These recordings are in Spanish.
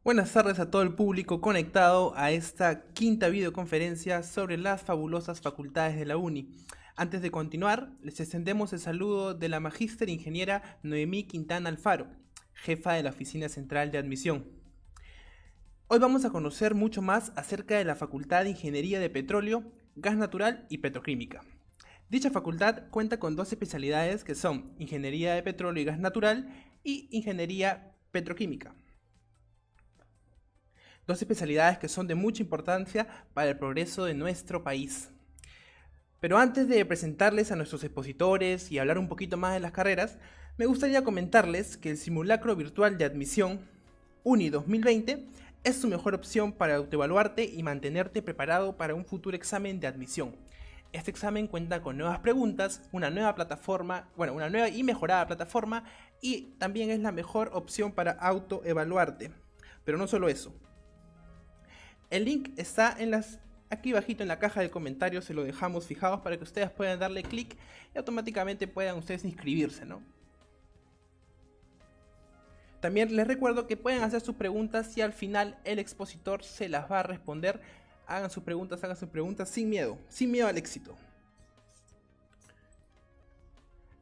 Buenas tardes a todo el público conectado a esta quinta videoconferencia sobre las fabulosas facultades de la UNI. Antes de continuar, les extendemos el saludo de la magíster ingeniera Noemí Quintana Alfaro, jefa de la Oficina Central de Admisión. Hoy vamos a conocer mucho más acerca de la Facultad de Ingeniería de Petróleo, Gas Natural y Petroquímica. Dicha facultad cuenta con dos especialidades que son Ingeniería de Petróleo y Gas Natural y Ingeniería Petroquímica. Dos especialidades que son de mucha importancia para el progreso de nuestro país. Pero antes de presentarles a nuestros expositores y hablar un poquito más de las carreras, me gustaría comentarles que el simulacro virtual de admisión UNI 2020 es su mejor opción para autoevaluarte y mantenerte preparado para un futuro examen de admisión. Este examen cuenta con nuevas preguntas, una nueva plataforma, una nueva y mejorada plataforma, y también es la mejor opción para autoevaluarte. Pero no solo eso. El link está aquí bajito en la caja de comentarios, se lo dejamos fijados para que ustedes puedan darle clic y automáticamente puedan ustedes inscribirse, ¿no? También les recuerdo que pueden hacer sus preguntas y al final el expositor se las va a responder. Hagan sus preguntas sin miedo al éxito.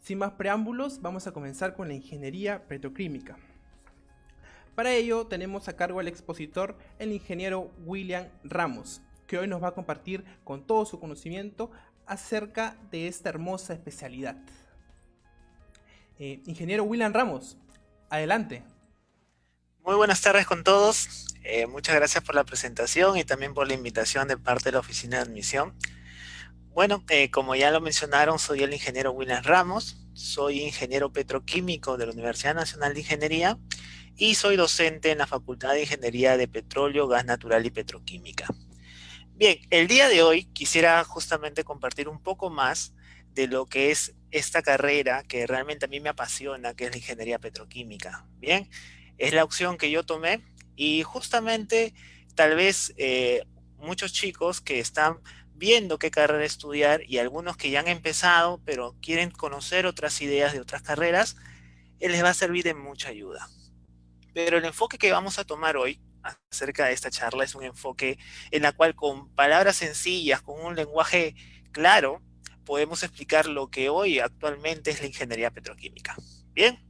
Sin más preámbulos, vamos a comenzar con la ingeniería petroquímica. Para ello tenemos a cargo al expositor el ingeniero William Ramos, que hoy nos va a compartir con todo su conocimiento acerca de esta hermosa especialidad. Ingeniero William Ramos, adelante. Muy buenas tardes con todos. Muchas gracias por la presentación y también por la invitación de parte de la Oficina de Admisión. Bueno, como ya lo mencionaron, soy el ingeniero William Ramos, soy ingeniero petroquímico de la Universidad Nacional de Ingeniería y soy docente en la Facultad de Ingeniería de Petróleo, Gas Natural y Petroquímica. Bien, el día de hoy quisiera justamente compartir un poco más de lo que es esta carrera que realmente a mí me apasiona, que es la ingeniería petroquímica. Bien, es la opción que yo tomé y justamente tal vez muchos chicos que están viendo qué carrera estudiar y algunos que ya han empezado pero quieren conocer otras ideas de otras carreras, les va a servir de mucha ayuda. Pero el enfoque que vamos a tomar hoy acerca de esta charla es un enfoque en la cual con palabras sencillas, con un lenguaje claro, podemos explicar lo que hoy actualmente es la ingeniería petroquímica. Bien,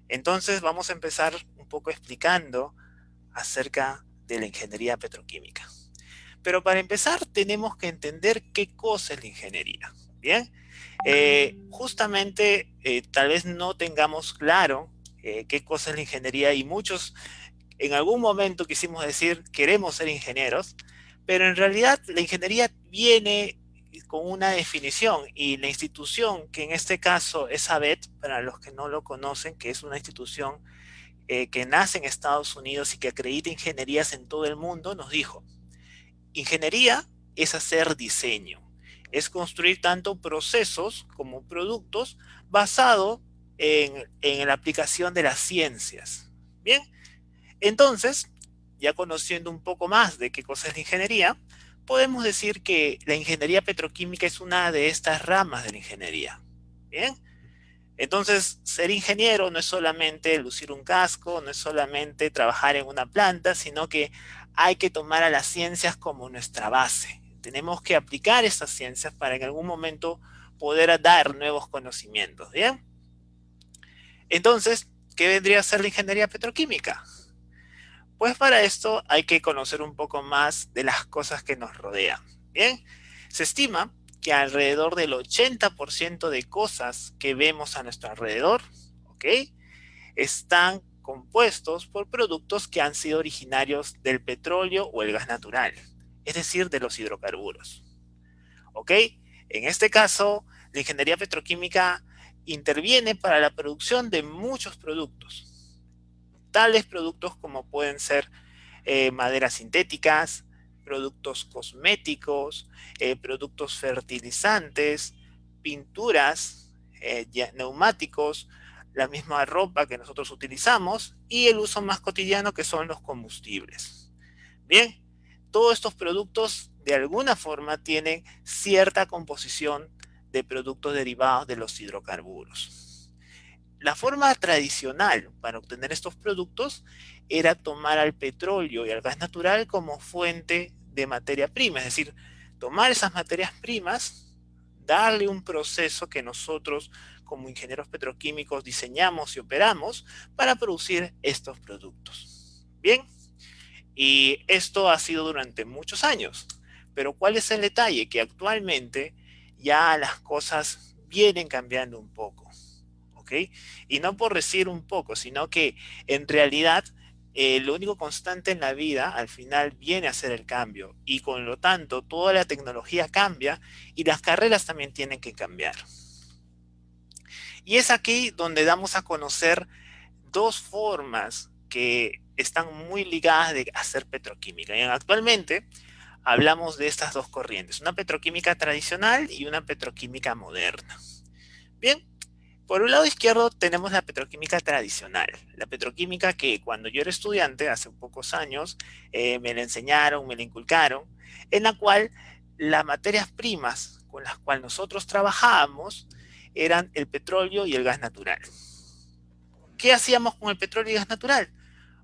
entonces vamos a empezar un poco explicando acerca de la ingeniería petroquímica. Pero para empezar tenemos que entender qué cosa es la ingeniería. Bien, justamente tal vez no tengamos claro qué cosa es la ingeniería y muchos en algún momento quisimos decir queremos ser ingenieros, pero en realidad la ingeniería viene con una definición y la institución, que en este caso es ABET, para los que no lo conocen, que es una institución que nace en Estados Unidos y que acredita ingenierías en todo el mundo, nos dijo, ingeniería es hacer diseño, es construir tanto procesos como productos basado en la aplicación de las ciencias. Bien, entonces, ya conociendo un poco más de qué cosa es la ingeniería, podemos decir que la ingeniería petroquímica es una de estas ramas de la ingeniería. Bien, entonces ser ingeniero no es solamente lucir un casco, no es solamente trabajar en una planta, sino que hay que tomar a las ciencias como nuestra base. Tenemos que aplicar estas ciencias para en algún momento poder dar nuevos conocimientos. Bien, entonces, ¿qué vendría a ser la ingeniería petroquímica? Pues para esto hay que conocer un poco más de las cosas que nos rodean. Bien, se estima que alrededor del 80% de cosas que vemos a nuestro alrededor, ¿ok?, están compuestos por productos que han sido originarios del petróleo o el gas natural, es decir, de los hidrocarburos. ¿Ok? En este caso, la ingeniería petroquímica interviene para la producción de muchos productos. Tales productos como pueden ser maderas sintéticas, productos cosméticos, productos fertilizantes, pinturas, neumáticos, la misma ropa que nosotros utilizamos y el uso más cotidiano que son los combustibles. Bien, todos estos productos de alguna forma tienen cierta composición de productos derivados de los hidrocarburos. La forma tradicional para obtener estos productos era tomar al petróleo y al gas natural como fuente de materia prima, es decir, tomar esas materias primas, darle un proceso que nosotros como ingenieros petroquímicos diseñamos y operamos para producir estos productos. Bien, y esto ha sido durante muchos años, pero ¿cuál es el detalle? Que actualmente ya las cosas vienen cambiando un poco. ¿Ok? Y no por decir un poco, sino que en realidad lo único constante en la vida al final viene a ser el cambio y con lo tanto toda la tecnología cambia y las carreras también tienen que cambiar. Y es aquí donde damos a conocer dos formas que están muy ligadas de hacer petroquímica. Y actualmente hablamos de estas dos corrientes, una petroquímica tradicional y una petroquímica moderna. Bien, por un lado izquierdo tenemos la petroquímica tradicional, la petroquímica que cuando yo era estudiante, hace pocos años, me la enseñaron, me la inculcaron, en la cual las materias primas con las cuales nosotros trabajábamos eran el petróleo y el gas natural. ¿Qué hacíamos con el petróleo y gas natural?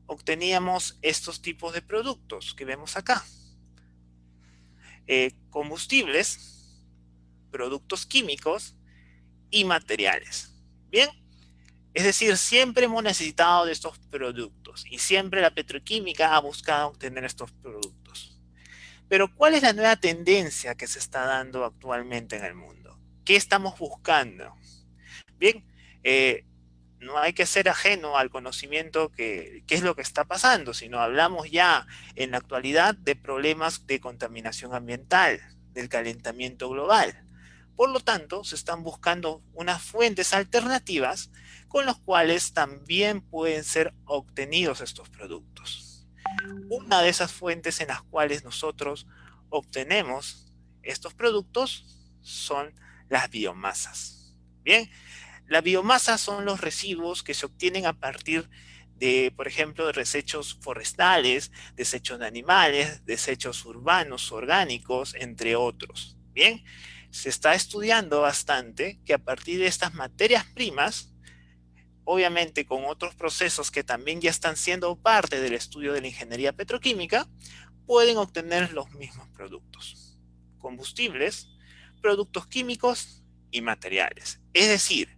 Obteníamos estos tipos de productos que vemos acá. Combustibles, productos químicos y materiales. Bien, es decir, siempre hemos necesitado de estos productos y siempre la petroquímica ha buscado obtener estos productos. Pero ¿cuál es la nueva tendencia que se está dando actualmente en el mundo? ¿Qué estamos buscando? Bien, no hay que ser ajeno al conocimiento que qué es lo que está pasando, sino hablamos ya en la actualidad de problemas de contaminación ambiental, del calentamiento global. Por lo tanto, se están buscando unas fuentes alternativas con las cuales también pueden ser obtenidos estos productos. Una de esas fuentes en las cuales nosotros obtenemos estos productos son las biomasas. Bien, la biomasa son los residuos que se obtienen a partir de, por ejemplo, de desechos forestales, desechos de animales, desechos urbanos, orgánicos, entre otros. Bien, se está estudiando bastante que a partir de estas materias primas, obviamente con otros procesos que también ya están siendo parte del estudio de la ingeniería petroquímica, pueden obtener los mismos productos, combustibles, productos químicos y materiales. Es decir,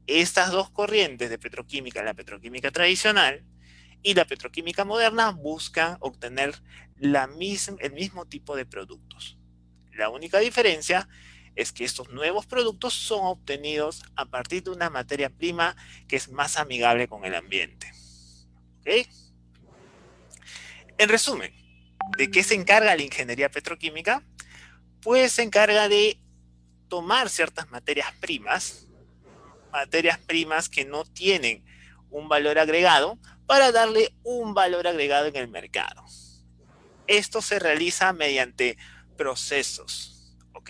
estas dos corrientes de petroquímica, la petroquímica tradicional y la petroquímica moderna, buscan obtener el mismo tipo de productos. La única diferencia es que estos nuevos productos son obtenidos a partir de una materia prima que es más amigable con el ambiente. ¿Ok? En resumen, ¿de qué se encarga la ingeniería petroquímica? Pues se encarga de tomar ciertas materias primas que no tienen un valor agregado, para darle un valor agregado en el mercado. Esto se realiza mediante procesos, ¿ok?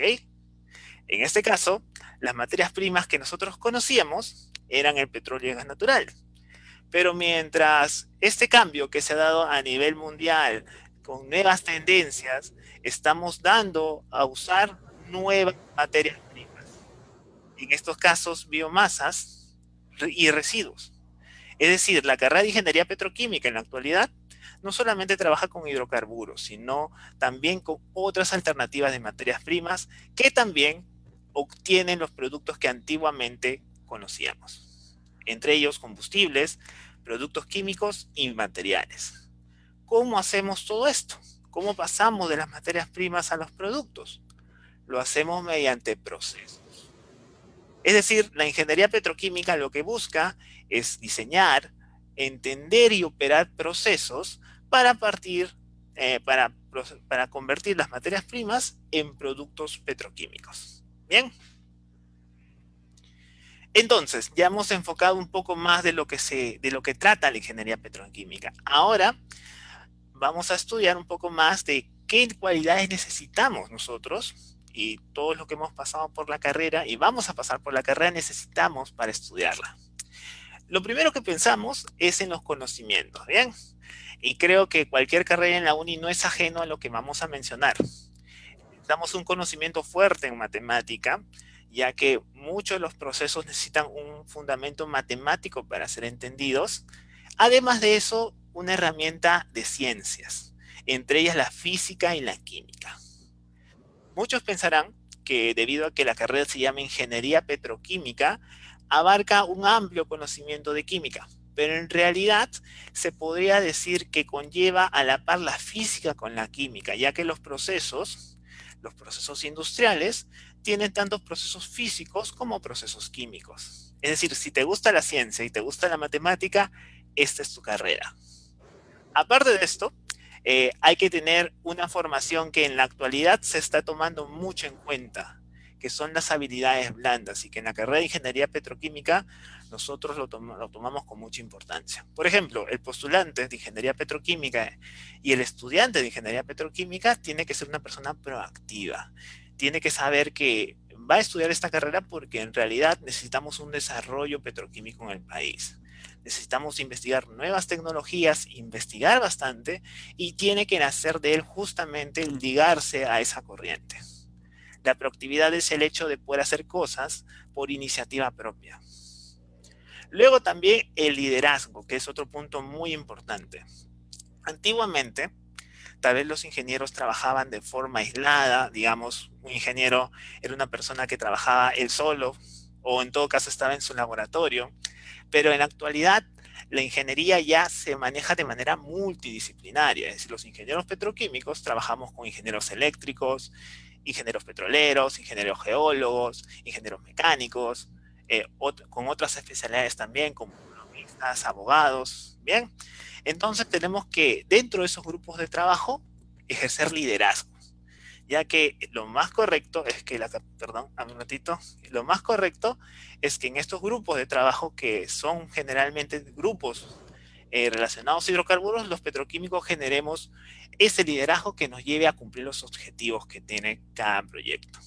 En este caso, las materias primas que nosotros conocíamos eran el petróleo y el gas natural. Pero mientras este cambio que se ha dado a nivel mundial, con nuevas tendencias, estamos dando a usar nuevas materias primas. En estos casos, biomasas y residuos. Es decir, la carrera de ingeniería petroquímica en la actualidad no solamente trabaja con hidrocarburos, sino también con otras alternativas de materias primas que también obtienen los productos que antiguamente conocíamos. Entre ellos combustibles, productos químicos y materiales. ¿Cómo hacemos todo esto? ¿Cómo pasamos de las materias primas a los productos? Lo hacemos mediante procesos. Es decir, la ingeniería petroquímica lo que busca es diseñar, entender y operar procesos para para convertir las materias primas en productos petroquímicos. Bien. Entonces, ya hemos enfocado un poco más de lo que trata la ingeniería petroquímica. Ahora vamos a estudiar un poco más de qué cualidades necesitamos nosotros y todos los que hemos pasado por la carrera y vamos a pasar por la carrera necesitamos para estudiarla. Lo primero que pensamos es en los conocimientos, ¿bien? Y creo que cualquier carrera en la uni no es ajeno a lo que vamos a mencionar. Damos un conocimiento fuerte en matemática, ya que muchos de los procesos necesitan un fundamento matemático para ser entendidos. Además de eso, una herramienta de ciencias, entre ellas la física y la química. Muchos pensarán que debido a que la carrera se llama Ingeniería Petroquímica, abarca un amplio conocimiento de química, pero en realidad se podría decir que conlleva a la par la física con la química, ya que los procesos industriales, tienen tantos procesos físicos como procesos químicos. Es decir, si te gusta la ciencia y te gusta la matemática, esta es tu carrera. Aparte de esto, hay que tener una formación que en la actualidad se está tomando mucho en cuenta, que son las habilidades blandas, y que en la carrera de Ingeniería Petroquímica nosotros lo tomamos con mucha importancia. Por ejemplo, el postulante de Ingeniería Petroquímica y el estudiante de Ingeniería Petroquímica tiene que ser una persona proactiva, tiene que saber que va a estudiar esta carrera porque en realidad necesitamos un desarrollo petroquímico en el país. Necesitamos investigar nuevas tecnologías, investigar bastante, y tiene que nacer de él justamente el ligarse a esa corriente. La proactividad es el hecho de poder hacer cosas por iniciativa propia. Luego también el liderazgo, que es otro punto muy importante. Antiguamente, tal vez los ingenieros trabajaban de forma aislada, digamos, un ingeniero era una persona que trabajaba él solo, o en todo caso estaba en su laboratorio, pero en la actualidad la ingeniería ya se maneja de manera multidisciplinaria. Es decir, los ingenieros petroquímicos trabajamos con ingenieros eléctricos, ingenieros petroleros, ingenieros geólogos, ingenieros mecánicos, con otras especialidades también, como economistas, abogados. Bien, entonces tenemos que, dentro de esos grupos de trabajo, ejercer liderazgo, ya que lo más correcto es que perdón, un ratito, lo más correcto es que en estos grupos de trabajo, que son generalmente grupos relacionados a hidrocarburos, los petroquímicos generemos ese liderazgo que nos lleve a cumplir los objetivos que tiene cada proyecto.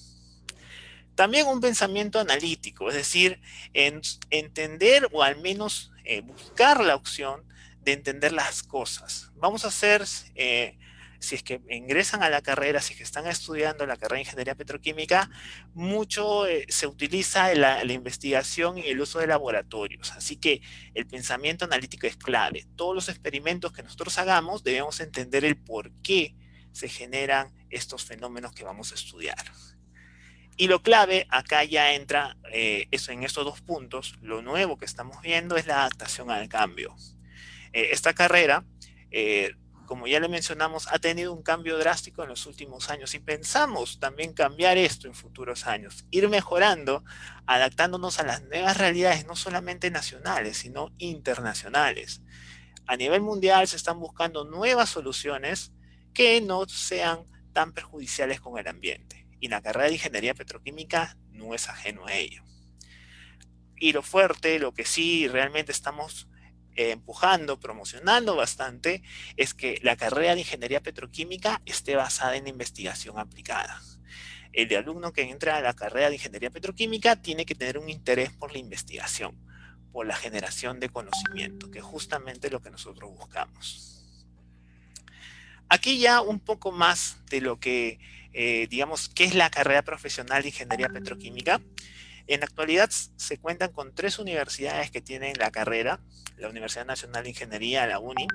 También un pensamiento analítico, es decir, entender, o al menos buscar la opción de entender las cosas. Vamos a hacer, si es que ingresan a la carrera, si es que están estudiando la carrera de Ingeniería Petroquímica, mucho se utiliza la investigación y el uso de laboratorios. Así que el pensamiento analítico es clave. Todos los experimentos que nosotros hagamos debemos entender el por qué se generan estos fenómenos que vamos a estudiar. Y lo clave, acá ya entra eso, en estos dos puntos, lo nuevo que estamos viendo es la adaptación al cambio. Esta carrera, como ya le mencionamos, ha tenido un cambio drástico en los últimos años, y pensamos también cambiar esto en futuros años, ir mejorando, adaptándonos a las nuevas realidades, no solamente nacionales, sino internacionales. A nivel mundial se están buscando nuevas soluciones que no sean tan perjudiciales con el ambiente, y la carrera de Ingeniería Petroquímica no es ajeno a ello. Y lo fuerte, lo que sí realmente estamos empujando, promocionando bastante, es que la carrera de Ingeniería Petroquímica esté basada en investigación aplicada. El de alumno que entra a la carrera de Ingeniería Petroquímica tiene que tener un interés por la investigación, por la generación de conocimiento, que es justamente lo que nosotros buscamos. Aquí ya un poco más de lo que, digamos, qué es la carrera profesional de Ingeniería Petroquímica. En la actualidad se cuentan con 3 universidades que tienen la carrera: la Universidad Nacional de Ingeniería, la UNI.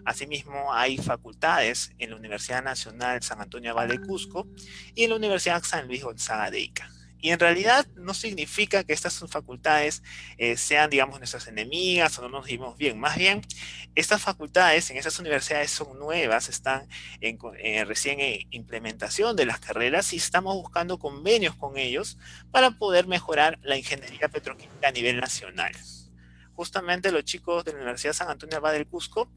Asimismo, hay facultades en la Universidad Nacional San Antonio Abad del Cusco y en la Universidad San Luis Gonzaga de Ica. Y en realidad no significa que estas facultades sean, digamos, nuestras enemigas o no nos dimos bien. Más bien, estas facultades en esas universidades son nuevas, están recién en implementación de las carreras, y estamos buscando convenios con ellos para poder mejorar la ingeniería petroquímica a nivel nacional. Justamente los chicos de la Universidad San Antonio Abad del Cusco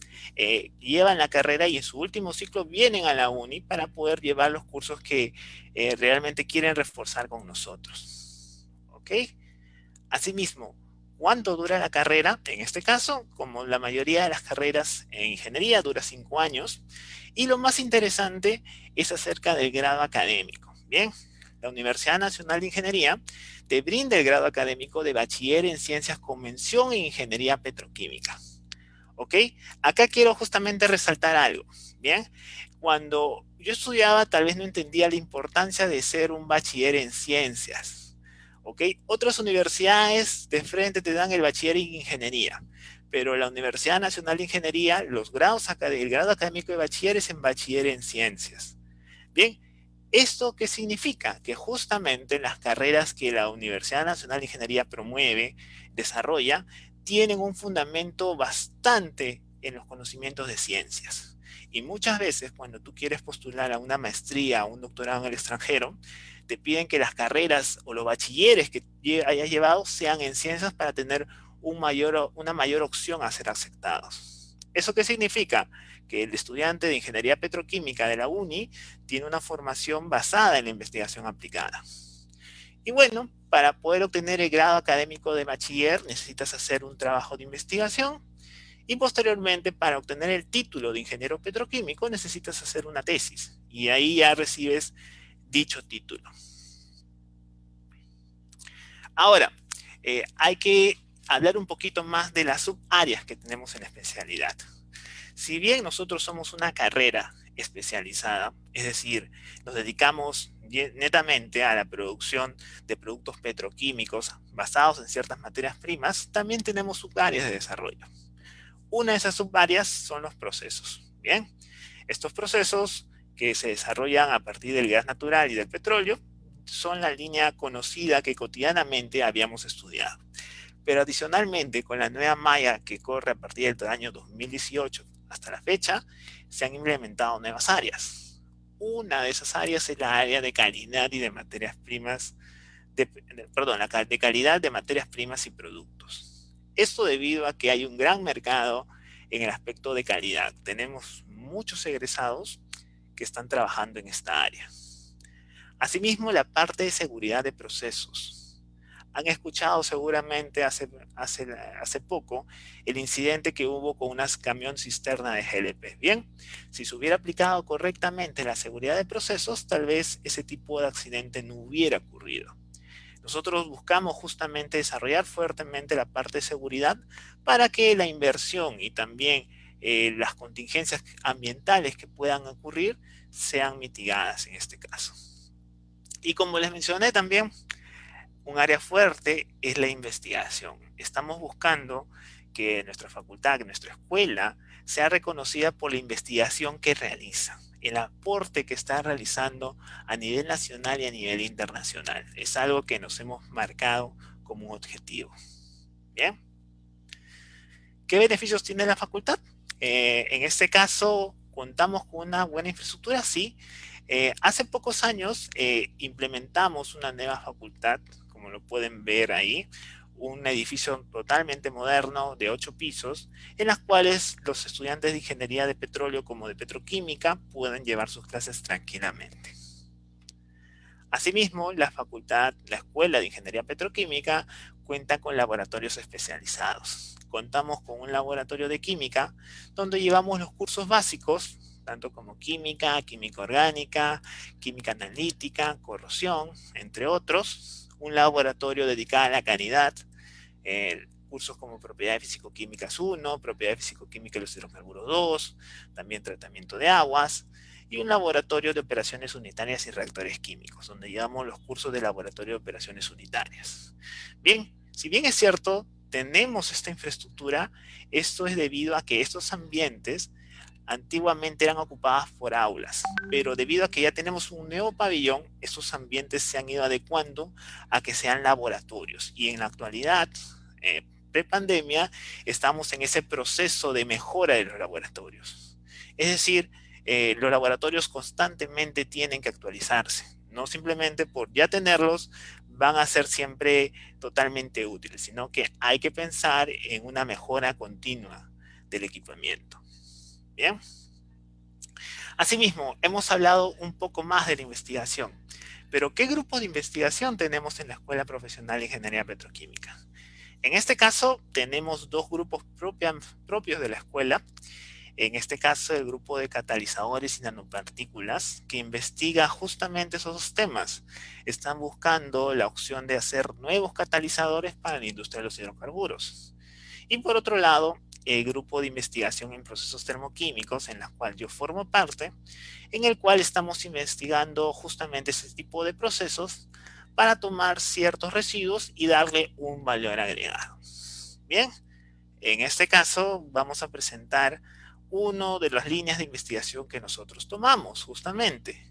llevan la carrera, y en su último ciclo vienen a la UNI para poder llevar los cursos que realmente quieren reforzar con nosotros. ¿Ok? Asimismo, ¿cuánto dura la carrera? En este caso, como la mayoría de las carreras en ingeniería, dura 5 años. Y lo más interesante es acerca del grado académico. Bien, la Universidad Nacional de Ingeniería te brinda el grado académico de bachiller en ciencias con mención en ingeniería petroquímica. ¿Ok? Acá quiero justamente resaltar algo. Bien, cuando yo estudiaba tal vez no entendía la importancia de ser un bachiller en ciencias, ¿ok? Otras universidades de frente te dan el bachiller en ingeniería, pero la Universidad Nacional de Ingeniería, el grado académico de bachiller es en bachiller en ciencias. Bien, ¿esto qué significa? Que justamente las carreras que la Universidad Nacional de Ingeniería promueve, desarrolla, tienen un fundamento bastante en los conocimientos de ciencias. Y muchas veces cuando tú quieres postular a una maestría o un doctorado en el extranjero, te piden que las carreras o los bachilleres que hayas llevado sean en ciencias para tener una mayor opción a ser aceptados. ¿Eso qué significa? Que el estudiante de ingeniería petroquímica de la UNI tiene una formación basada en la investigación aplicada. Y bueno, para poder obtener el grado académico de bachiller necesitas hacer un trabajo de investigación y posteriormente para obtener el título de ingeniero petroquímico necesitas hacer una tesis y ahí ya recibes dicho título. Ahora, hay que hablar un poquito más de las subáreas que tenemos en la especialidad. Si bien nosotros somos una carrera especializada, es decir, nos dedicamos netamente a la producción de productos petroquímicos basados en ciertas materias primas, también tenemos subáreas de desarrollo. Una de esas subáreas son los procesos. Bien, estos procesos que se desarrollan a partir del gas natural y del petróleo son la línea conocida que cotidianamente habíamos estudiado. Pero adicionalmente, con la nueva malla que corre a partir del año 2018 hasta la fecha, se han implementado nuevas áreas. Una de esas áreas es la área de calidad y de materias primas, de calidad de materias primas y productos. Esto debido a que hay un gran mercado en el aspecto de calidad. Tenemos muchos egresados que están trabajando en esta área. Asimismo, la parte de seguridad de procesos. Han escuchado seguramente hace poco el incidente que hubo con unas camión cisterna de GLP. Bien, si se hubiera aplicado correctamente la seguridad de procesos, tal vez ese tipo de accidente no hubiera ocurrido. Nosotros buscamos justamente desarrollar fuertemente la parte de seguridad para que la inversión y también las contingencias ambientales que puedan ocurrir sean mitigadas en este caso. Y como les mencioné también, un área fuerte es la investigación. Estamos buscando que nuestra facultad, que nuestra escuela, sea reconocida por la investigación que realiza, el aporte que está realizando a nivel nacional y a nivel internacional. Es algo que nos hemos marcado como un objetivo. Bien. ¿Qué beneficios tiene la facultad? En este caso, contamos con una buena infraestructura, sí. Hace pocos años implementamos una nueva facultad, como lo pueden ver ahí, un edificio totalmente moderno de 8 pisos, en las cuales los estudiantes de ingeniería de petróleo como de petroquímica pueden llevar sus clases tranquilamente. Asimismo, la Escuela de Ingeniería Petroquímica cuenta con laboratorios especializados. Contamos con un laboratorio de química donde llevamos los cursos básicos, tanto como química, química orgánica, química analítica, corrosión, entre otros. Un laboratorio dedicado a la calidad, cursos como propiedades físico-químicas 1, propiedades físico-químicas de los hidrocarburos 2, también tratamiento de aguas, y un laboratorio de operaciones unitarias y reactores químicos, donde llevamos los cursos de laboratorio de operaciones unitarias. Bien, si bien es cierto, tenemos esta infraestructura, esto es debido a que estos ambientes antiguamente eran ocupadas por aulas, pero debido a que ya tenemos un nuevo pabellón, estos ambientes se han ido adecuando a que sean laboratorios. Y en la actualidad, pre-pandemia, estamos en ese proceso de mejora de los laboratorios. Es decir, los laboratorios constantemente tienen que actualizarse. No simplemente por ya tenerlos van a ser siempre totalmente útiles, sino que hay que pensar en una mejora continua del equipamiento. Bien. Asimismo, hemos hablado un poco más de la investigación, pero ¿qué grupo de investigación tenemos en la Escuela Profesional de Ingeniería Petroquímica? En este caso, tenemos dos grupos propios de la escuela. En este caso, el grupo de catalizadores y nanopartículas, que investiga justamente esos temas. Están buscando la opción de hacer nuevos catalizadores para la industria de los hidrocarburos. Y por otro lado, el grupo de investigación en procesos termoquímicos, en la cual yo formo parte, en el cual estamos investigando justamente ese tipo de procesos para tomar ciertos residuos y darle un valor agregado. Bien, en este caso vamos a presentar una de las líneas de investigación que nosotros tomamos, justamente.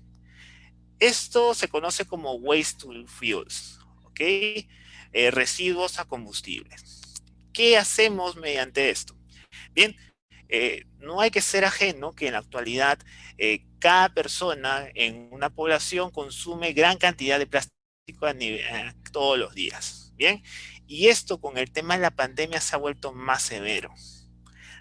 Esto se conoce como Waste to Fuels, ¿ok? Residuos a combustibles. ¿Qué hacemos mediante esto? Bien, no hay que ser ajeno que en la actualidad cada persona en una población consume gran cantidad de plástico todos los días. Bien, y esto con el tema de la pandemia se ha vuelto más severo.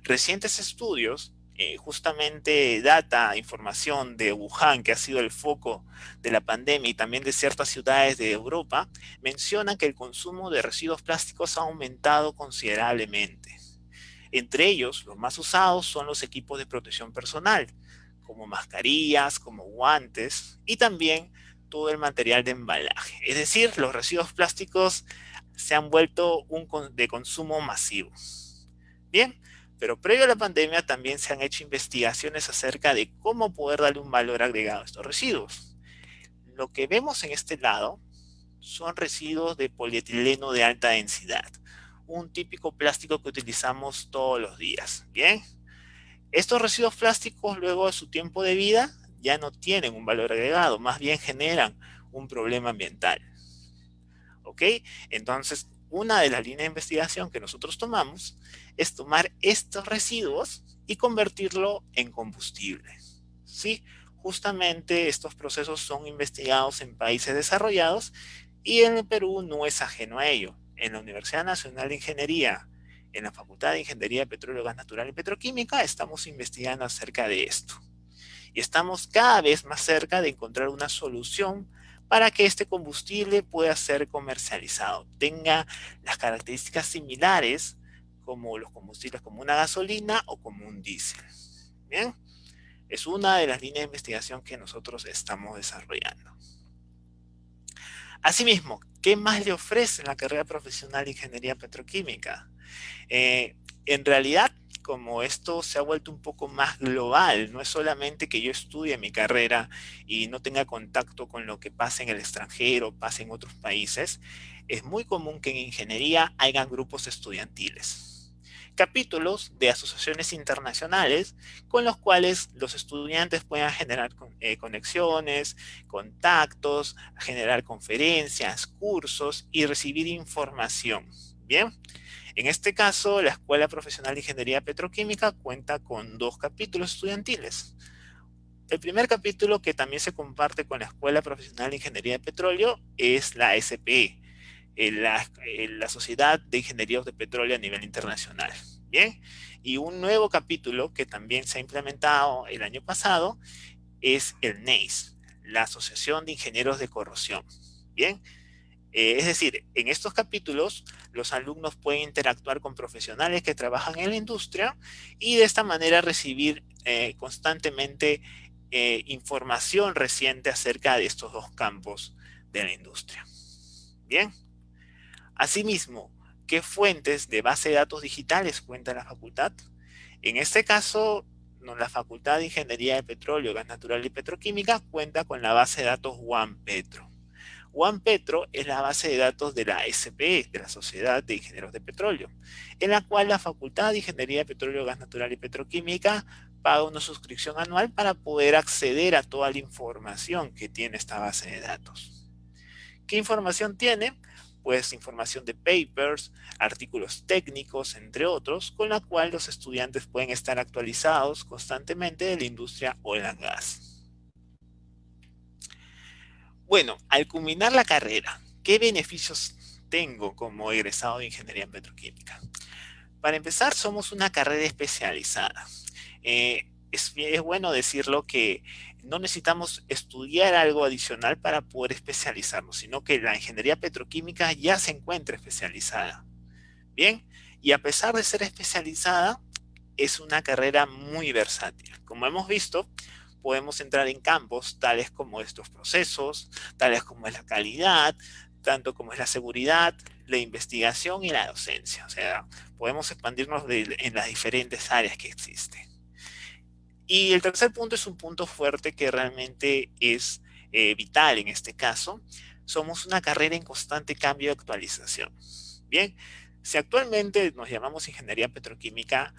Recientes estudios, justamente data, información de Wuhan, que ha sido el foco de la pandemia, y también de ciertas ciudades de Europa, mencionan que el consumo de residuos plásticos ha aumentado considerablemente. Entre ellos, los más usados son los equipos de protección personal, como mascarillas, como guantes, y también todo el material de embalaje. Es decir, los residuos plásticos se han vuelto de consumo masivo. Bien, pero previo a la pandemia también se han hecho investigaciones acerca de cómo poder darle un valor agregado a estos residuos. Lo que vemos en este lado son residuos de polietileno de alta densidad, un típico plástico que utilizamos todos los días. Bien, estos residuos plásticos luego de su tiempo de vida ya no tienen un valor agregado, más bien generan un problema ambiental. ¿Ok? Entonces, una de las líneas de investigación que nosotros tomamos es tomar estos residuos y convertirlo en combustible. ¿Sí? Justamente estos procesos son investigados en países desarrollados y en el Perú no es ajeno a ello. En la Universidad Nacional de Ingeniería, en la Facultad de Ingeniería de Petróleo, Gas Natural y Petroquímica, estamos investigando acerca de esto. Y estamos cada vez más cerca de encontrar una solución para que este combustible pueda ser comercializado, tenga las características similares como los combustibles como una gasolina o como un diésel. Bien, es una de las líneas de investigación que nosotros estamos desarrollando. Asimismo, ¿qué más le ofrece la carrera profesional de Ingeniería Petroquímica? En realidad, como esto se ha vuelto un poco más global, no es solamente que yo estudie mi carrera y no tenga contacto con lo que pasa en el extranjero, pasa en otros países, es muy común que en ingeniería hayan grupos estudiantiles, capítulos de asociaciones internacionales con los cuales los estudiantes puedan generar conexiones, contactos, generar conferencias, cursos y recibir información. Bien. En este caso, la Escuela Profesional de Ingeniería Petroquímica cuenta con 2 capítulos estudiantiles. El primer capítulo, que también se comparte con la Escuela Profesional de Ingeniería de Petróleo, es la SPE, la Sociedad de Ingenieros de Petróleo a nivel internacional. Bien, y un nuevo capítulo que también se ha implementado el año pasado es el NEIS, la Asociación de Ingenieros de Corrosión. Bien, es decir, en estos capítulos los alumnos pueden interactuar con profesionales que trabajan en la industria y de esta manera recibir constantemente información reciente acerca de estos 2 campos de la industria. Bien. Asimismo, ¿qué fuentes de base de datos digitales cuenta la facultad? En este caso, la Facultad de Ingeniería de Petróleo, Gas Natural y Petroquímica cuenta con la base de datos OnePetro. OnePetro es la base de datos de la SPE, de la Sociedad de Ingenieros de Petróleo, en la cual la Facultad de Ingeniería de Petróleo, Gas Natural y Petroquímica paga una suscripción anual para poder acceder a toda la información que tiene esta base de datos. ¿Qué información tiene? Pues información de papers, artículos técnicos, entre otros, con la cual los estudiantes pueden estar actualizados constantemente de la industria oil and gas. Bueno, al culminar la carrera, ¿qué beneficios tengo como egresado de Ingeniería en Petroquímica? Para empezar, somos una carrera especializada. Es bueno decirlo que no necesitamos estudiar algo adicional para poder especializarnos, sino que la ingeniería petroquímica ya se encuentra especializada. Bien, y a pesar de ser especializada, es una carrera muy versátil. Como hemos visto, podemos entrar en campos tales como estos procesos, tales como es la calidad, tanto como es la seguridad, la investigación y la docencia. O sea, podemos expandirnos en las diferentes áreas que existen. Y el tercer punto es un punto fuerte que realmente es vital en este caso, somos una carrera en constante cambio y actualización. Bien, si actualmente nos llamamos ingeniería petroquímica,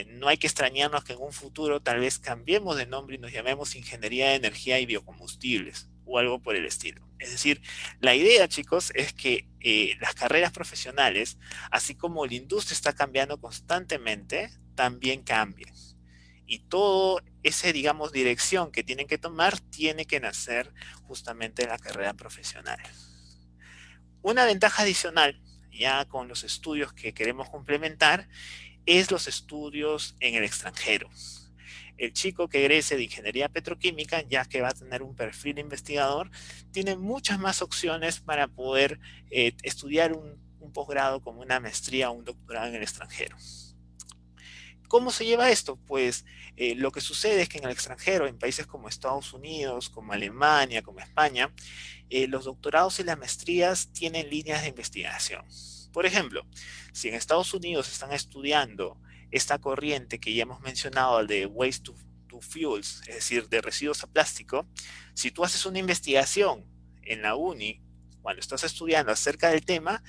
no hay que extrañarnos que en un futuro tal vez cambiemos de nombre y nos llamemos ingeniería de energía y biocombustibles o algo por el estilo. Es decir, la idea, chicos, es que las carreras profesionales, así como la industria está cambiando constantemente, también cambien. Y todo esa, digamos, dirección que tienen que tomar tiene que nacer justamente en la carrera profesional. Una ventaja adicional, ya con los estudios que queremos complementar, es los estudios en el extranjero. El chico que egrese de ingeniería petroquímica, ya que va a tener un perfil investigador, tiene muchas más opciones para poder estudiar un posgrado como una maestría o un doctorado en el extranjero. ¿Cómo se lleva esto? Pues lo que sucede es que en el extranjero, en países como Estados Unidos, como Alemania, como España, los doctorados y las maestrías tienen líneas de investigación. Por ejemplo, si en Estados Unidos están estudiando esta corriente que ya hemos mencionado, el de Waste to Fuels, es decir, de residuos a plástico, si tú haces una investigación en la uni, cuando estás estudiando acerca del tema,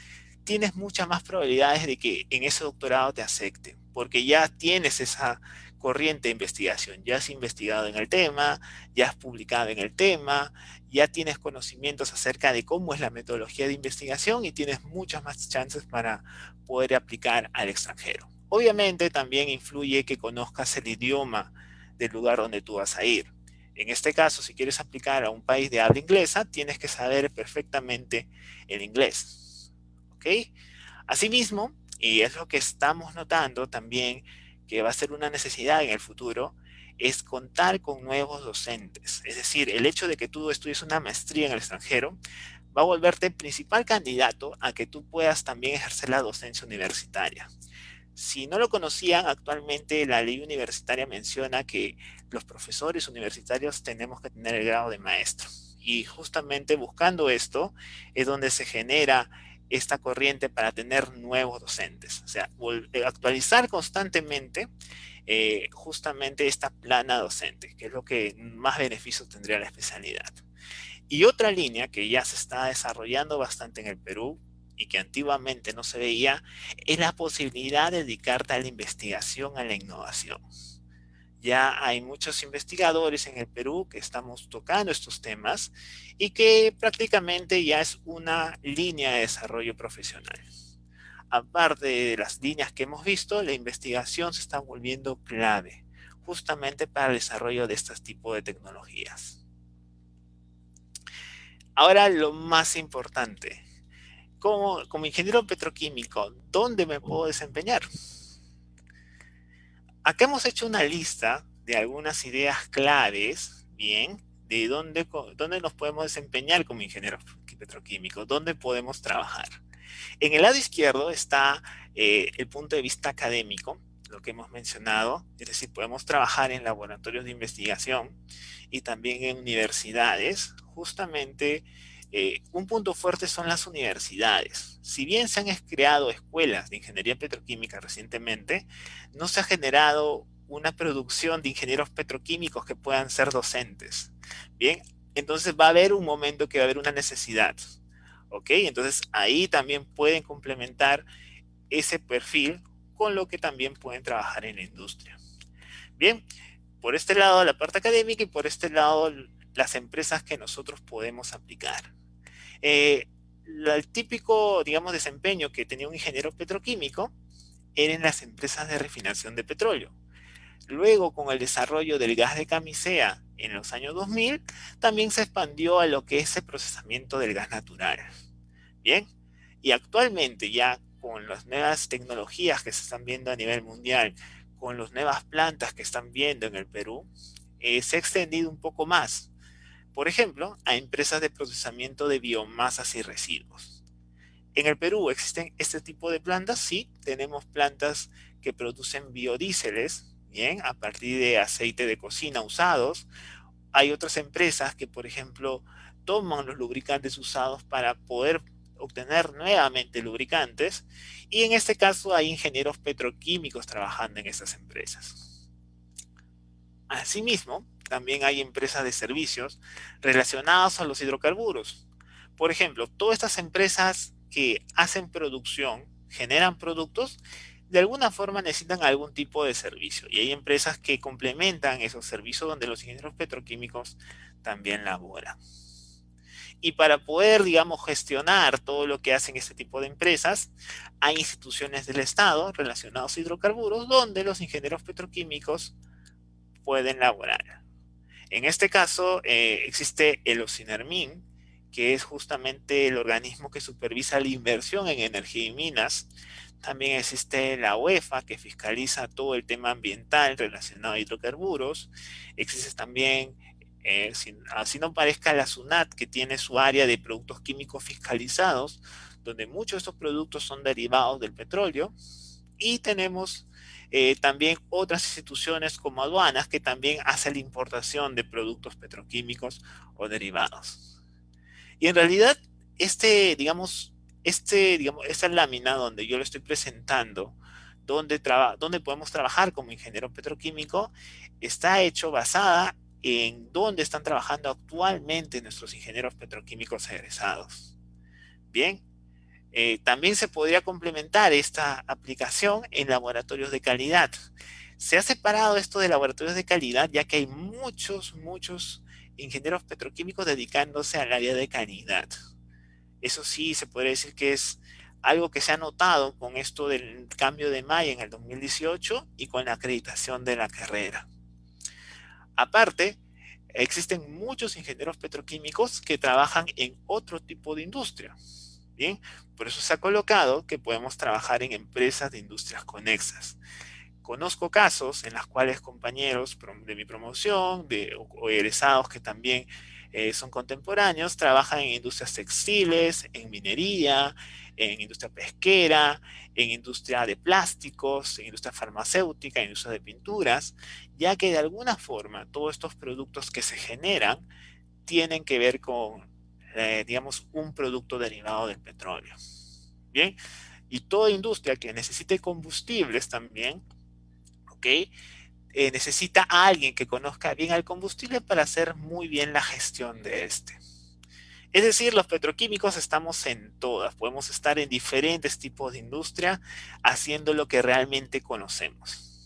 tienes muchas más probabilidades de que en ese doctorado te acepten, porque ya tienes esa corriente de investigación, ya has investigado en el tema, ya has publicado en el tema, ya tienes conocimientos acerca de cómo es la metodología de investigación y tienes muchas más chances para poder aplicar al extranjero. Obviamente también influye que conozcas el idioma del lugar donde tú vas a ir. En este caso, si quieres aplicar a un país de habla inglesa, tienes que saber perfectamente el inglés. ¿Ok? Asimismo, y es lo que estamos notando también que va a ser una necesidad en el futuro, es contar con nuevos docentes. Es decir, el hecho de que tú estudies una maestría en el extranjero va a volverte principal candidato a que tú puedas también ejercer la docencia universitaria. Si no lo conocían, actualmente la ley universitaria menciona que los profesores universitarios tenemos que tener el grado de maestro. Y justamente buscando esto es donde se genera esta corriente para tener nuevos docentes. O sea, actualizar constantemente justamente esta plana docente, que es lo que más beneficio tendría la especialidad. Y otra línea que ya se está desarrollando bastante en el Perú y que antiguamente no se veía, es la posibilidad de dedicarte a la investigación, a la innovación. Ya hay muchos investigadores en el Perú que estamos tocando estos temas y que prácticamente ya es una línea de desarrollo profesional. Aparte de las líneas que hemos visto, la investigación se está volviendo clave justamente para el desarrollo de este tipo de tecnologías. Ahora lo más importante, como ingeniero petroquímico, ¿dónde me puedo desempeñar? Acá hemos hecho una lista de algunas ideas claves, bien, de dónde nos podemos desempeñar como ingenieros petroquímicos, dónde podemos trabajar. En el lado izquierdo está el punto de vista académico, lo que hemos mencionado, es decir, podemos trabajar en laboratorios de investigación y también en universidades. Justamente un punto fuerte son las universidades. Si bien se han creado escuelas de ingeniería petroquímica recientemente, no se ha generado una producción de ingenieros petroquímicos que puedan ser docentes. Bien, entonces va a haber un momento que va a haber una necesidad. ¿Ok? Entonces ahí también pueden complementar ese perfil con lo que también pueden trabajar en la industria. Bien, por este lado la parte académica y por este lado las empresas que nosotros podemos aplicar. El típico, digamos, desempeño que tenía un ingeniero petroquímico era en las empresas de refinación de petróleo. Luego, con el desarrollo del gas de camisea en los años 2000, también se expandió a lo que es el procesamiento del gas natural. Bien, y actualmente ya con las nuevas tecnologías que se están viendo a nivel mundial, con las nuevas plantas que están viendo en el Perú, se ha extendido un poco más. Por ejemplo, a empresas de procesamiento de biomasas y residuos. En el Perú existen este tipo de plantas, sí, tenemos plantas que producen biodíseles, bien, a partir de aceite de cocina usados. Hay otras empresas que, por ejemplo, toman los lubricantes usados para poder obtener nuevamente lubricantes, y en este caso hay ingenieros petroquímicos trabajando en estas empresas. Asimismo, también hay empresas de servicios relacionados a los hidrocarburos. Por ejemplo, todas estas empresas que hacen producción, generan productos, de alguna forma necesitan algún tipo de servicio. Y hay empresas que complementan esos servicios donde los ingenieros petroquímicos también laboran. Y para poder, digamos, gestionar todo lo que hacen este tipo de empresas, hay instituciones del Estado relacionadas a hidrocarburos donde los ingenieros petroquímicos pueden laborar. En este caso, existe el OCINERMIN, que es justamente el organismo que supervisa la inversión en energía y minas. También existe la UEFA, que fiscaliza todo el tema ambiental relacionado a hidrocarburos. Existe también, así no parezca, la SUNAT, que tiene su área de productos químicos fiscalizados, donde muchos de estos productos son derivados del petróleo. Y tenemos también otras instituciones como aduanas que también hacen la importación de productos petroquímicos o derivados. Y en realidad, esta lámina donde yo lo estoy presentando, donde podemos trabajar como ingeniero petroquímico, está hecho basada en dónde están trabajando actualmente nuestros ingenieros petroquímicos egresados. Bien, también se podría complementar esta aplicación en laboratorios de calidad. Se ha separado esto de laboratorios de calidad ya que hay muchos ingenieros petroquímicos dedicándose al área de calidad. Eso sí, se podría decir que es algo que se ha notado con esto del cambio de MAI en el 2018 y con la acreditación de la carrera. Aparte, existen muchos ingenieros petroquímicos que trabajan en otro tipo de industria. Bien, por eso se ha colocado que podemos trabajar en empresas de industrias conexas. Conozco casos en los cuales compañeros de mi promoción o egresados que también son contemporáneos trabajan en industrias textiles, en minería, en industria pesquera, en industria de plásticos, en industria farmacéutica, en industria de pinturas, ya que de alguna forma todos estos productos que se generan tienen que ver con, digamos, un producto derivado del petróleo. Bien, y toda industria que necesite combustibles también, ¿ok? Necesita a alguien que conozca bien al combustible para hacer muy bien la gestión de este. Es decir, los petroquímicos estamos en todas, podemos estar en diferentes tipos de industria haciendo lo que realmente conocemos.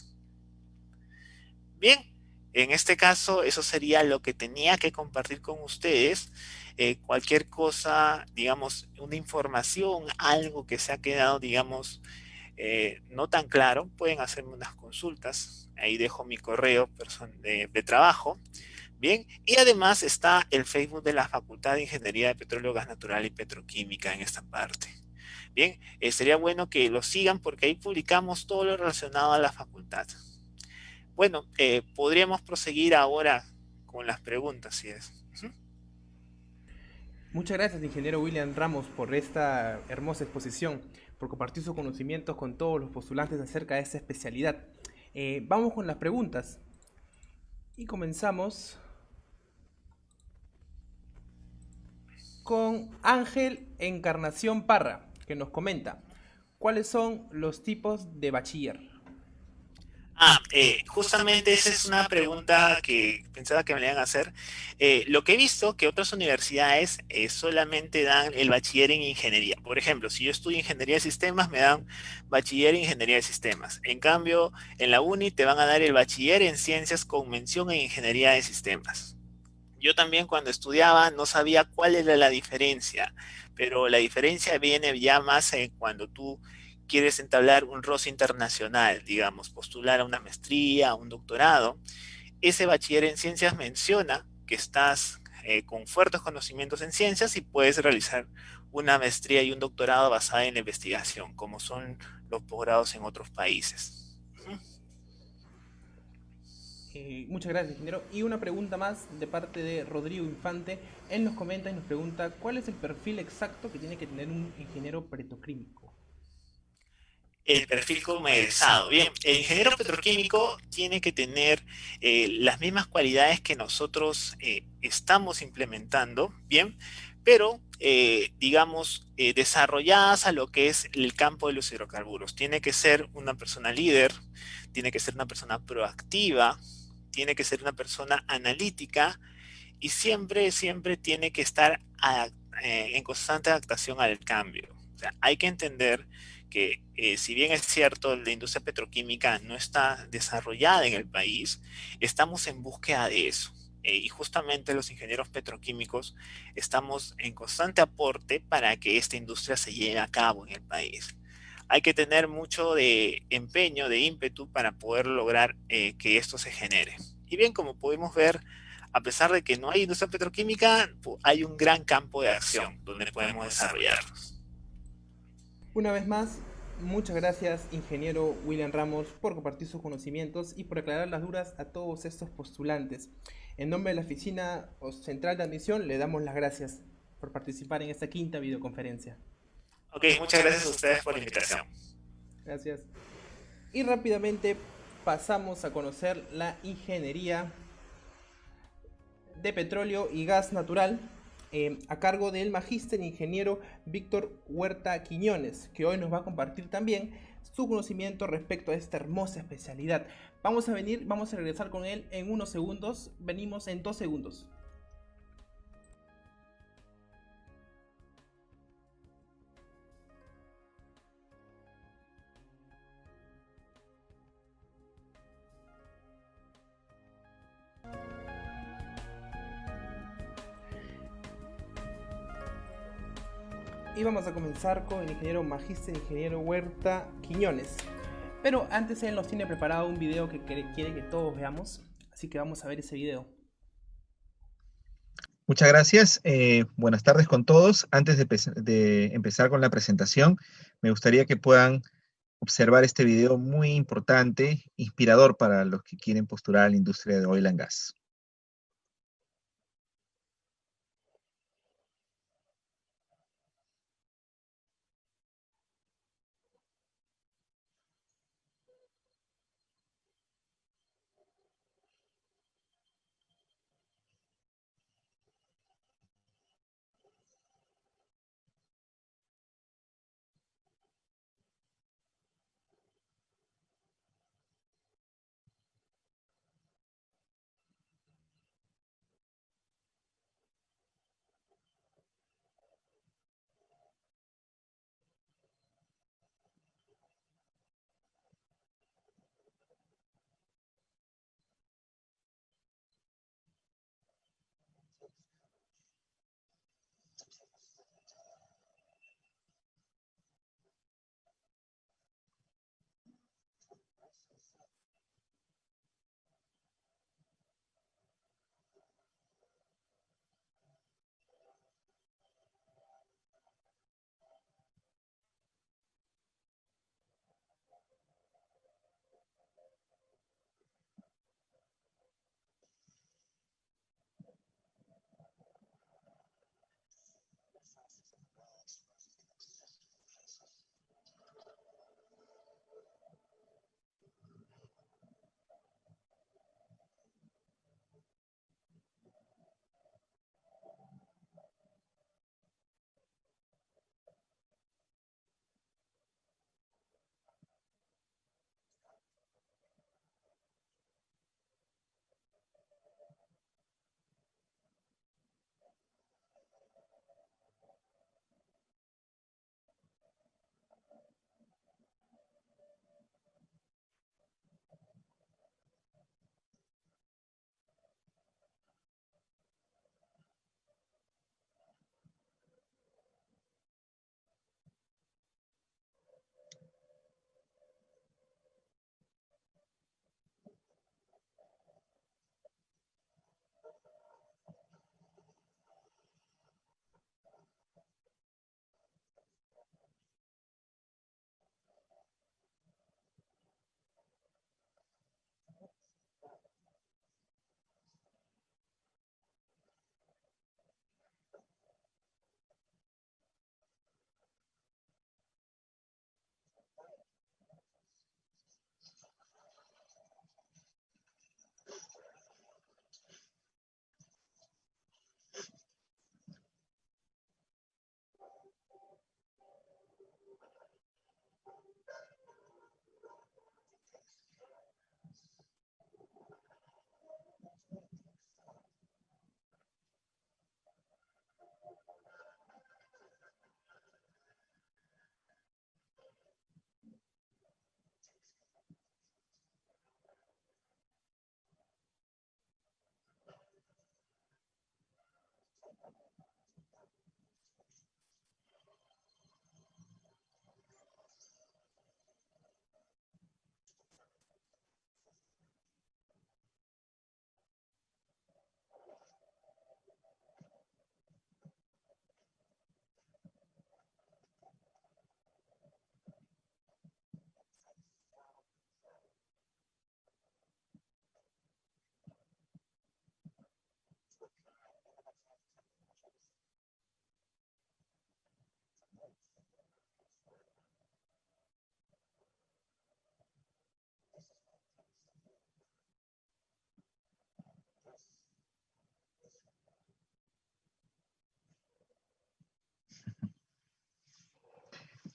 Bien, en este caso eso sería lo que tenía que compartir con ustedes. Cualquier cosa, digamos, una información, algo que se ha quedado, digamos, no tan claro, pueden hacerme unas consultas. Ahí dejo mi correo de trabajo. Bien, y además está el Facebook de la Facultad de Ingeniería de Petróleo, Gas Natural y Petroquímica en esta parte. Bien, sería bueno que lo sigan porque ahí publicamos todo lo relacionado a la facultad. Bueno, podríamos proseguir ahora con las preguntas, si es. Muchas gracias, ingeniero William Ramos, por esta hermosa exposición, por compartir sus conocimientos con todos los postulantes acerca de esta especialidad. Vamos con las preguntas. Y comenzamos con Ángel Encarnación Parra, que nos comenta, ¿cuáles son los tipos de bachiller? Justamente esa es una pregunta que pensaba que me la iban a hacer. Lo que he visto que otras universidades solamente dan el bachiller en ingeniería. Por ejemplo, si yo estudio ingeniería de sistemas, me dan bachiller en ingeniería de sistemas. En cambio, en la uni te van a dar el bachiller en ciencias con mención en ingeniería de sistemas. Yo también cuando estudiaba no sabía cuál era la diferencia, pero la diferencia viene ya más cuando tú quieres entablar un roce internacional, digamos, postular a una maestría, a un doctorado. Ese bachiller en ciencias menciona que estás con fuertes conocimientos en ciencias y puedes realizar una maestría y un doctorado basada en la investigación, como son los posgrados en otros países. Muchas gracias, ingeniero. Y una pregunta más de parte de Rodrigo Infante. Él nos comenta y nos pregunta, ¿cuál es el perfil exacto que tiene que tener un ingeniero petroquímico? El perfil como egresado. Bien, el ingeniero petroquímico tiene que tener las mismas cualidades que nosotros estamos implementando, bien, pero digamos desarrolladas a lo que es el campo de los hidrocarburos. Tiene que ser una persona líder, tiene que ser una persona proactiva, tiene que ser una persona analítica y siempre tiene que estar en constante adaptación al cambio. O sea, hay que entender que si bien es cierto, la industria petroquímica no está desarrollada en el país, estamos en búsqueda de eso. Y justamente los ingenieros petroquímicos estamos en constante aporte para que esta industria se lleve a cabo en el país. Hay que tener mucho de empeño, de ímpetu para poder lograr que esto se genere. Y bien, como pudimos ver, a pesar de que no hay industria petroquímica, hay un gran campo de acción donde podemos desarrollarnos. Una vez más, muchas gracias, ingeniero William Ramos, por compartir sus conocimientos y por aclarar las dudas a todos estos postulantes. En nombre de la Oficina Central de Admisión, le damos las gracias por participar en esta quinta videoconferencia. Ok, muchas gracias a ustedes por la invitación. Gracias. Y rápidamente pasamos a conocer la ingeniería de petróleo y gas natural a cargo del magíster ingeniero Víctor Huerta Quiñones, que hoy nos va a compartir también su conocimiento respecto a esta hermosa especialidad. Vamos a regresar con él en unos segundos. Venimos en 2 segundos. Y vamos a comenzar con el ingeniero magíster ingeniero Huerta Quiñones. Pero antes él nos tiene preparado un video que quiere que todos veamos. Así que vamos a ver ese video. Muchas gracias. Buenas tardes con todos. Antes de empezar con la presentación, me gustaría que puedan observar este video muy importante, inspirador para los que quieren postular a la industria de oil and gas.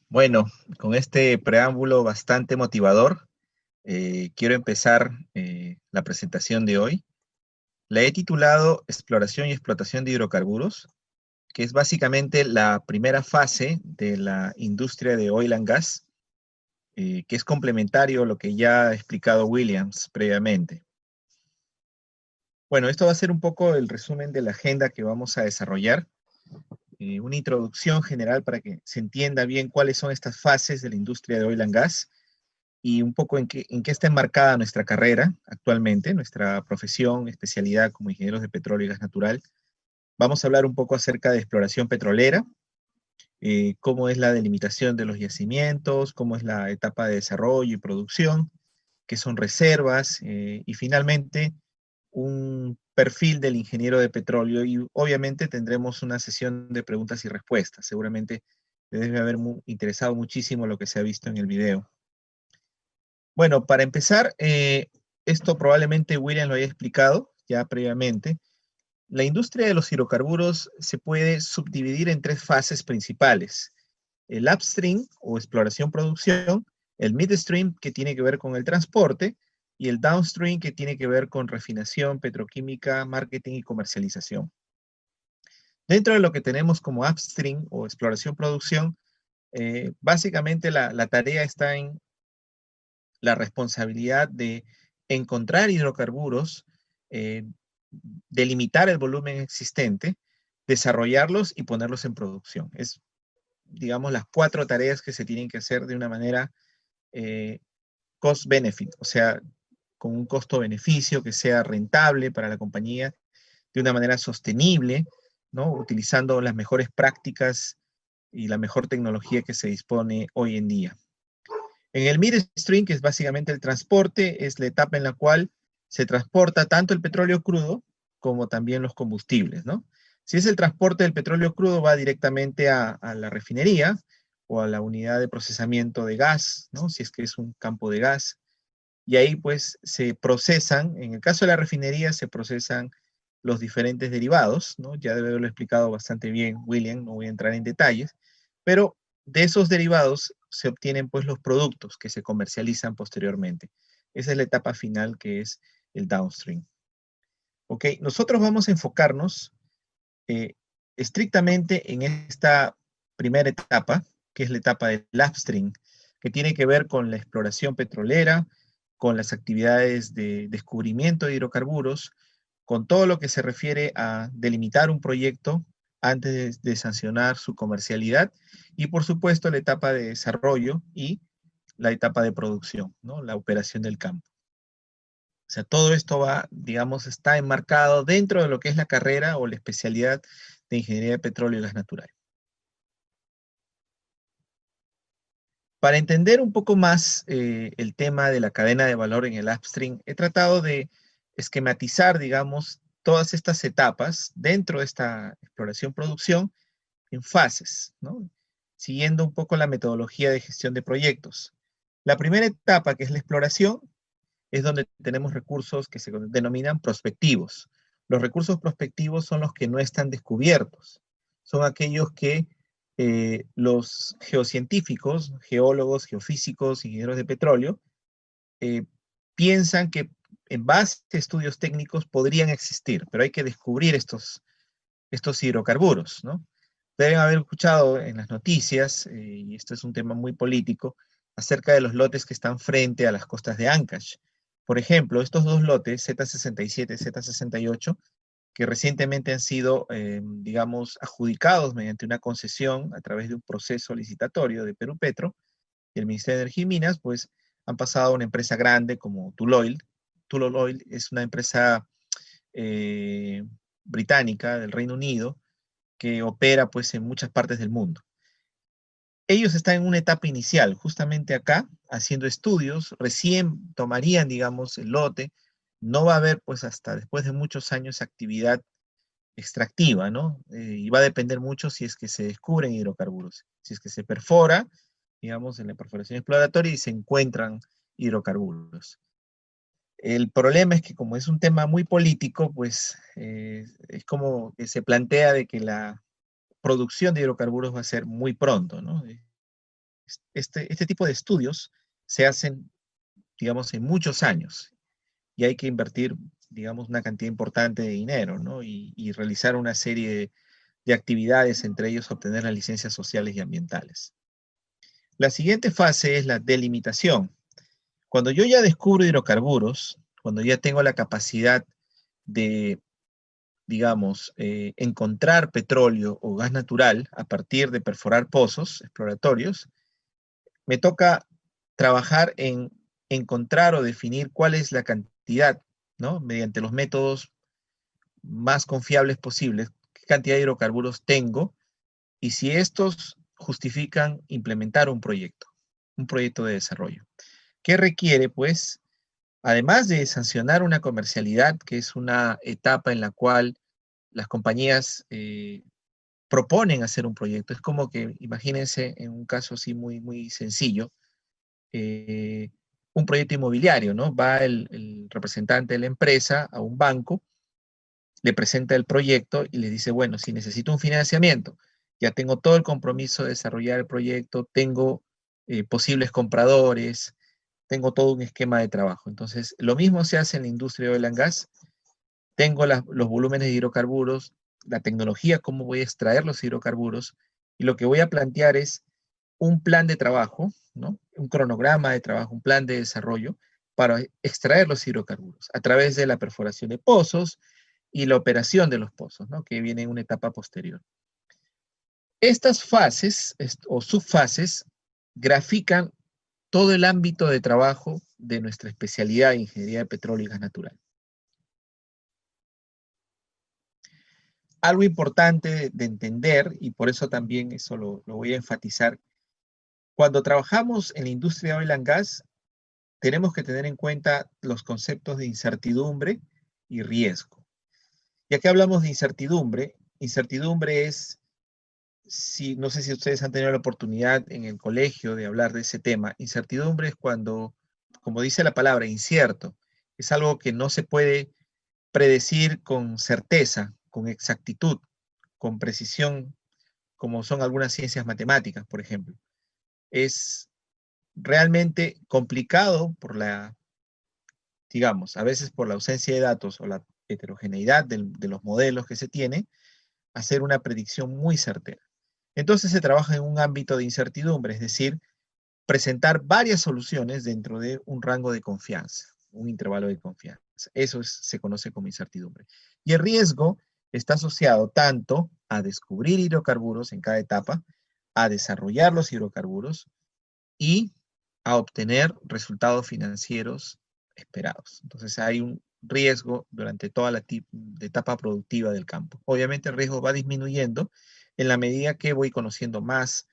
Bueno, con este preámbulo bastante motivador, quiero empezar la presentación de hoy. La he titulado Exploración y explotación de hidrocarburos, que es básicamente la primera fase de la industria de oil and gas, que es complementario a lo que ya ha explicado Williams previamente. Bueno, esto va a ser un poco el resumen de la agenda que vamos a desarrollar. Una introducción general para que se entienda bien cuáles son estas fases de la industria de oil and gas y un poco en qué está enmarcada nuestra carrera actualmente, nuestra profesión, especialidad como ingenieros de petróleo y gas natural. Vamos a hablar un poco acerca de exploración petrolera, cómo es la delimitación de los yacimientos, cómo es la etapa de desarrollo y producción, qué son reservas, y finalmente un perfil del ingeniero de petróleo, y obviamente tendremos una sesión de preguntas y respuestas. Seguramente les debe haber interesado muchísimo lo que se ha visto en el video. Bueno, para empezar, esto probablemente William lo haya explicado ya previamente. La industria de los hidrocarburos se puede subdividir en tres fases principales: el upstream o exploración-producción, el midstream que tiene que ver con el transporte y el downstream que tiene que ver con refinación, petroquímica, marketing y comercialización. Dentro de lo que tenemos como upstream o exploración-producción, básicamente la tarea está en la responsabilidad de encontrar hidrocarburos, eh, delimitar el volumen existente, desarrollarlos y ponerlos en producción. Es, digamos, las cuatro tareas que se tienen que hacer de una manera cost-benefit, o sea, con un costo-beneficio que sea rentable para la compañía, de una manera sostenible, ¿no? Utilizando las mejores prácticas y la mejor tecnología que se dispone hoy en día. En el midstream, que es básicamente el transporte, es la etapa en la cual se transporta tanto el petróleo crudo como también los combustibles, ¿no? Si es el transporte del petróleo crudo, va directamente a la refinería o a la unidad de procesamiento de gas, ¿no? Si es que es un campo de gas. Y ahí pues se procesan, en el caso de la refinería, se procesan los diferentes derivados, ¿no? Ya debe haberlo explicado bastante bien William, no voy a entrar en detalles, pero de esos derivados se obtienen pues los productos que se comercializan posteriormente. Esa es la etapa final, que es el downstream. Ok, nosotros vamos a enfocarnos eh, estrictamente en esta primera etapa, que es la etapa del upstream, que tiene que ver con la exploración petrolera, con las actividades de descubrimiento de hidrocarburos, con todo lo que se refiere a delimitar un proyecto antes de sancionar su comercialidad, y por supuesto la etapa de desarrollo y la etapa de producción, ¿no? La operación del campo. O sea, todo esto va, digamos, está enmarcado dentro de lo que es la carrera o la especialidad de Ingeniería de Petróleo y Gas Natural. Para entender un poco más el tema de la cadena de valor en el upstream, he tratado de esquematizar, digamos, todas estas etapas dentro de esta exploración-producción en fases, ¿no? Siguiendo un poco la metodología de gestión de proyectos. La primera etapa, que es la exploración, es donde tenemos recursos que se denominan prospectivos. Los recursos prospectivos son los que no están descubiertos. Son aquellos que los geocientíficos, geólogos, geofísicos, ingenieros de petróleo, eh, piensan que en base a estudios técnicos podrían existir, pero hay que descubrir estos hidrocarburos, ¿no? Deben haber escuchado en las noticias, y esto es un tema muy político, acerca de los lotes que están frente a las costas de Ancash. Por ejemplo, estos dos lotes, Z67 y Z68, que recientemente han sido, digamos, adjudicados mediante una concesión a través de un proceso licitatorio de Perú Petro y el Ministerio de Energía y Minas, pues han pasado a una empresa grande como Tuloil. Tuloil es una empresa británica del Reino Unido que opera pues en muchas partes del mundo. Ellos están en una etapa inicial, justamente acá, haciendo estudios, recién tomarían, digamos, el lote, no va a haber pues hasta después de muchos años actividad extractiva, ¿no? Y va a depender mucho si es que se descubren hidrocarburos, si es que se perfora, digamos, en la perforación exploratoria y se encuentran hidrocarburos. El problema es que como es un tema muy político, pues es como que se plantea de que la producción de hidrocarburos va a ser muy pronto, ¿no? Este tipo de estudios se hacen, digamos, en muchos años y hay que invertir, digamos, una cantidad importante de dinero, ¿no? Y realizar una serie de actividades, entre ellos obtener las licencias sociales y ambientales. La siguiente fase es la delimitación. Cuando yo ya descubro hidrocarburos, cuando ya tengo la capacidad de, digamos, encontrar petróleo o gas natural a partir de perforar pozos exploratorios, me toca trabajar en encontrar o definir cuál es la cantidad, ¿no? Mediante los métodos más confiables posibles, qué cantidad de hidrocarburos tengo y si estos justifican implementar un proyecto de desarrollo. ¿Qué requiere? Pues, además de sancionar una comercialidad, que es una etapa en la cual las compañías proponen hacer un proyecto. Es como que, imagínense, en un caso así muy, muy sencillo, un proyecto inmobiliario, ¿no? Va el representante de la empresa a un banco, le presenta el proyecto y le dice, bueno, si necesito un financiamiento, ya tengo todo el compromiso de desarrollar el proyecto, tengo posibles compradores, tengo todo un esquema de trabajo. Entonces, lo mismo se hace en la industria de oil and gas. Tengo los volúmenes de hidrocarburos, la tecnología, cómo voy a extraer los hidrocarburos, y lo que voy a plantear es un plan de trabajo, ¿no? Un cronograma de trabajo, un plan de desarrollo para extraer los hidrocarburos a través de la perforación de pozos y la operación de los pozos, ¿no? Que viene en una etapa posterior. Estas fases o subfases grafican todo el ámbito de trabajo de nuestra especialidad de ingeniería de petróleo y gas natural. Algo importante de entender, y por eso también eso lo voy a enfatizar, cuando trabajamos en la industria de oil and gas, tenemos que tener en cuenta los conceptos de incertidumbre y riesgo. Ya que hablamos de incertidumbre, incertidumbre es, no sé si ustedes han tenido la oportunidad en el colegio de hablar de ese tema, incertidumbre es cuando, como dice la palabra, incierto, es algo que no se puede predecir con certeza, con exactitud, con precisión, como son algunas ciencias matemáticas, por ejemplo. Es realmente complicado por digamos, a veces por la ausencia de datos o la heterogeneidad de los modelos que se tiene, hacer una predicción muy certera. Entonces se trabaja en un ámbito de incertidumbre, es decir, presentar varias soluciones dentro de un rango de confianza, un intervalo de confianza. Eso se conoce como incertidumbre. Y el riesgo está asociado tanto a descubrir hidrocarburos en cada etapa, a desarrollar los hidrocarburos y a obtener resultados financieros esperados. Entonces hay un riesgo durante toda la etapa productiva del campo. Obviamente el riesgo va disminuyendo en la medida que voy conociendo más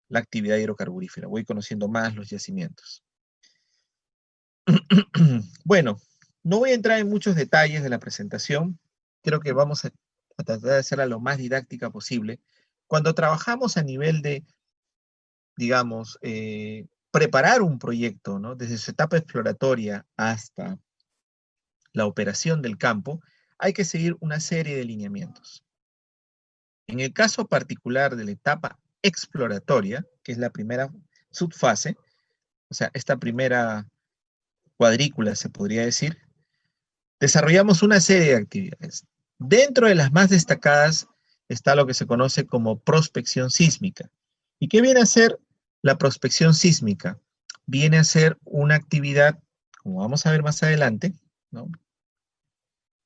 la actividad hidrocarburífera, voy conociendo más los yacimientos. Bueno, no voy a entrar en muchos detalles de la presentación, creo que vamos a tratar de hacerla lo más didáctica posible. Cuando trabajamos a nivel de, digamos, preparar un proyecto, ¿no? Desde su etapa exploratoria hasta la operación del campo, hay que seguir una serie de lineamientos. En el caso particular de la etapa exploratoria, que es la primera subfase, o sea, esta primera cuadrícula se podría decir, desarrollamos una serie de actividades. Dentro de las más destacadas está lo que se conoce como prospección sísmica. ¿Y qué viene a ser la prospección sísmica? Viene a ser una actividad, como vamos a ver más adelante, ¿no?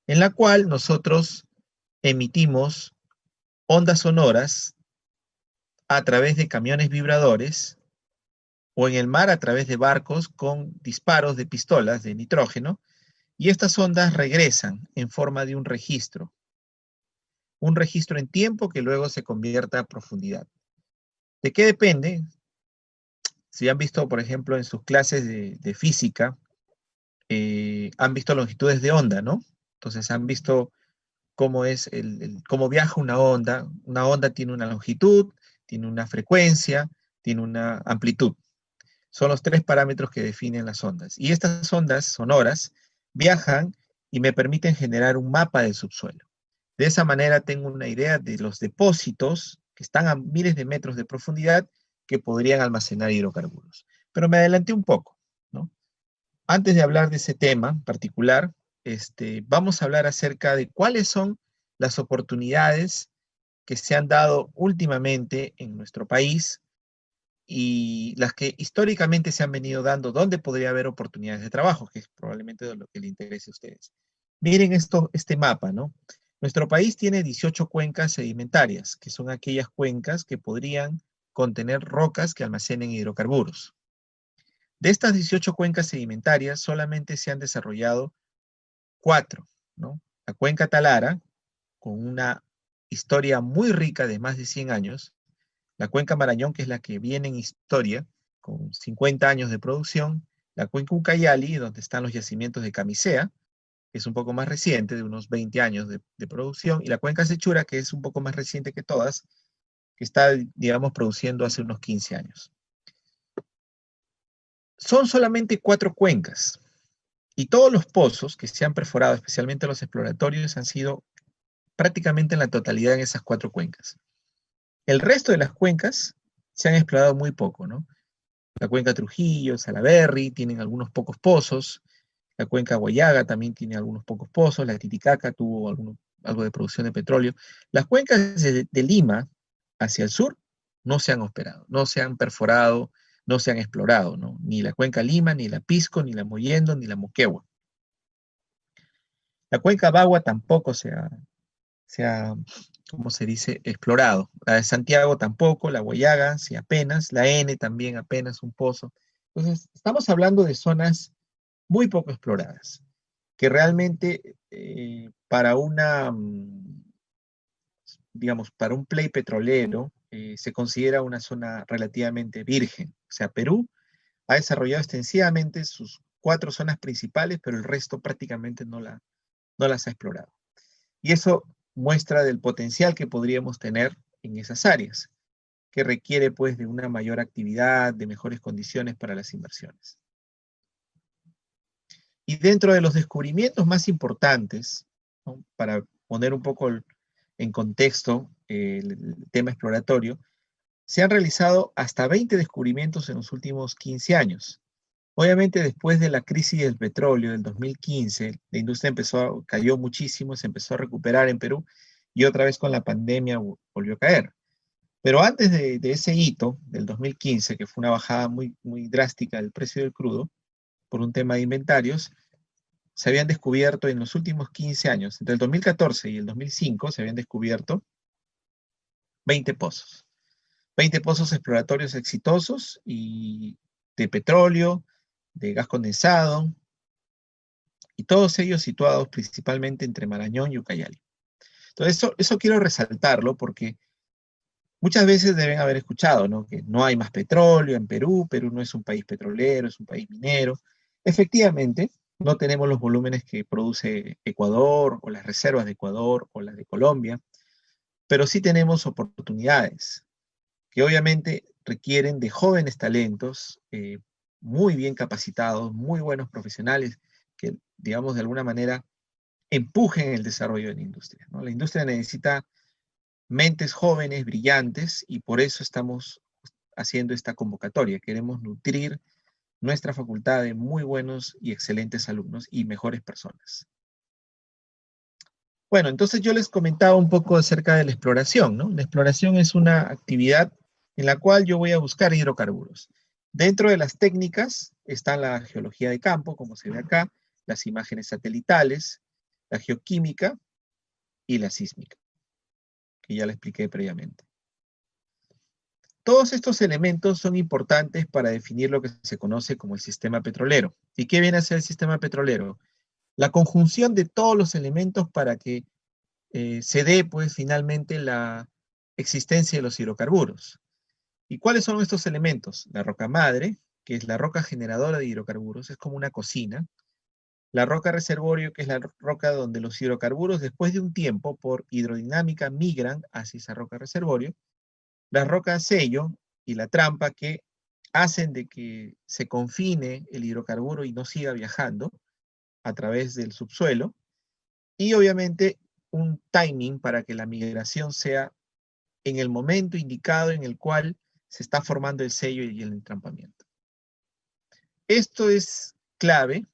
En la cual nosotros emitimos ondas sonoras a través de camiones vibradores o en el mar a través de barcos con disparos de pistolas de nitrógeno, y estas ondas regresan en forma de un registro en tiempo que luego se convierta a profundidad. ¿De qué depende? Si han visto, por ejemplo, en sus clases de física, han visto longitudes de onda, ¿no? Entonces han visto cómo es cómo viaja una onda. Una onda tiene una longitud, tiene una frecuencia, tiene una amplitud. Son los tres parámetros que definen las ondas. Y estas ondas sonoras viajan y me permiten generar un mapa del subsuelo. De esa manera tengo una idea de los depósitos que están a miles de metros de profundidad que podrían almacenar hidrocarburos. Pero me adelanté un poco, ¿no? Antes de hablar de ese tema en particular, vamos a hablar acerca de cuáles son las oportunidades que se han dado últimamente en nuestro país y las que históricamente se han venido dando, dónde podría haber oportunidades de trabajo, que es probablemente de lo que le interese a ustedes. Miren este mapa, ¿no? Nuestro país tiene 18 cuencas sedimentarias, que son aquellas cuencas que podrían contener rocas que almacenen hidrocarburos. De estas 18 cuencas sedimentarias, solamente se han desarrollado 4, ¿no? La cuenca Talara, con una historia muy rica de más de 100 años, la cuenca Marañón, que es la que viene en historia, con 50 años de producción, la cuenca Ucayali, donde están los yacimientos de Camisea, que es un poco más reciente, de unos 20 años de producción, y la cuenca Sechura, que es un poco más reciente que todas, que está, digamos, produciendo hace unos 15 años. Son solamente 4 cuencas, y todos los pozos que se han perforado, especialmente los exploratorios, han sido prácticamente en la totalidad en esas 4 cuencas. El resto de las cuencas se han explorado muy poco, ¿no? La cuenca Trujillo, Salaberry, tienen algunos pocos pozos. La cuenca Guayaga también tiene algunos pocos pozos. La Titicaca tuvo algo de producción de petróleo. Las cuencas de Lima hacia el sur no se han operado, no se han perforado, no se han explorado, ¿no? Ni la cuenca Lima, ni la Pisco, ni la Mollendo, ni la Moquegua. La cuenca Bagua tampoco se ha, ¿cómo se dice?, explorado. La de Santiago tampoco, la Guayaga, sí apenas, la N también apenas un pozo. Entonces, estamos hablando de zonas muy poco exploradas, que realmente para digamos, para un play petrolero, se considera una zona relativamente virgen. O sea, Perú ha desarrollado extensivamente sus 4 zonas principales, pero el resto prácticamente no las ha explorado. Y eso muestra del potencial que podríamos tener en esas áreas, que requiere pues de una mayor actividad, de mejores condiciones para las inversiones. Y dentro de los descubrimientos más importantes, ¿no?, para poner un poco en contexto el tema exploratorio, se han realizado hasta 20 descubrimientos en los últimos 15 años. Obviamente después de la crisis del petróleo del 2015, la industria cayó muchísimo, se empezó a recuperar en Perú y otra vez con la pandemia volvió a caer. Pero antes de ese hito del 2015, que fue una bajada muy, muy drástica del precio del crudo por un tema de inventarios, se habían descubierto en los últimos 15 años, entre el 2014 y el 2005, se habían descubierto 20 pozos. 20 pozos exploratorios exitosos y de petróleo, de gas condensado, y todos ellos situados principalmente entre Marañón y Ucayali. Entonces, eso quiero resaltarlo porque muchas veces deben haber escuchado, ¿no?, que no hay más petróleo en Perú, Perú no es un país petrolero, es un país minero. Efectivamente, no tenemos los volúmenes que produce Ecuador, o las reservas de Ecuador, o las de Colombia, pero sí tenemos oportunidades que obviamente requieren de jóvenes talentos, muy bien capacitados, muy buenos profesionales, que, digamos, de alguna manera empujen el desarrollo de la industria, ¿no? La industria necesita mentes jóvenes, brillantes, y por eso estamos haciendo esta convocatoria. Queremos nutrir nuestra facultad de muy buenos y excelentes alumnos y mejores personas. Bueno, entonces yo les comentaba un poco acerca de la exploración, ¿no? La exploración es una actividad en la cual yo voy a buscar hidrocarburos. Dentro de las técnicas está la geología de campo, como se ve acá, las imágenes satelitales, la geoquímica, y la sísmica, que ya la expliqué previamente. Todos estos elementos son importantes para definir lo que se conoce como el sistema petrolero. ¿Y qué viene a ser el sistema petrolero? La conjunción de todos los elementos para que se dé, pues, finalmente la existencia de los hidrocarburos. ¿Y cuáles son estos elementos? La roca madre, que es la roca generadora de hidrocarburos, es como una cocina. La roca reservorio, que es la roca donde los hidrocarburos, después de un tiempo, por hidrodinámica, migran hacia esa roca reservorio. La roca sello y la trampa, que hacen de que se confine el hidrocarburo y no siga viajando a través del subsuelo. Y obviamente un timing para que la migración sea en el momento indicado en el cual se está formando el sello y el entrampamiento. Esto es clave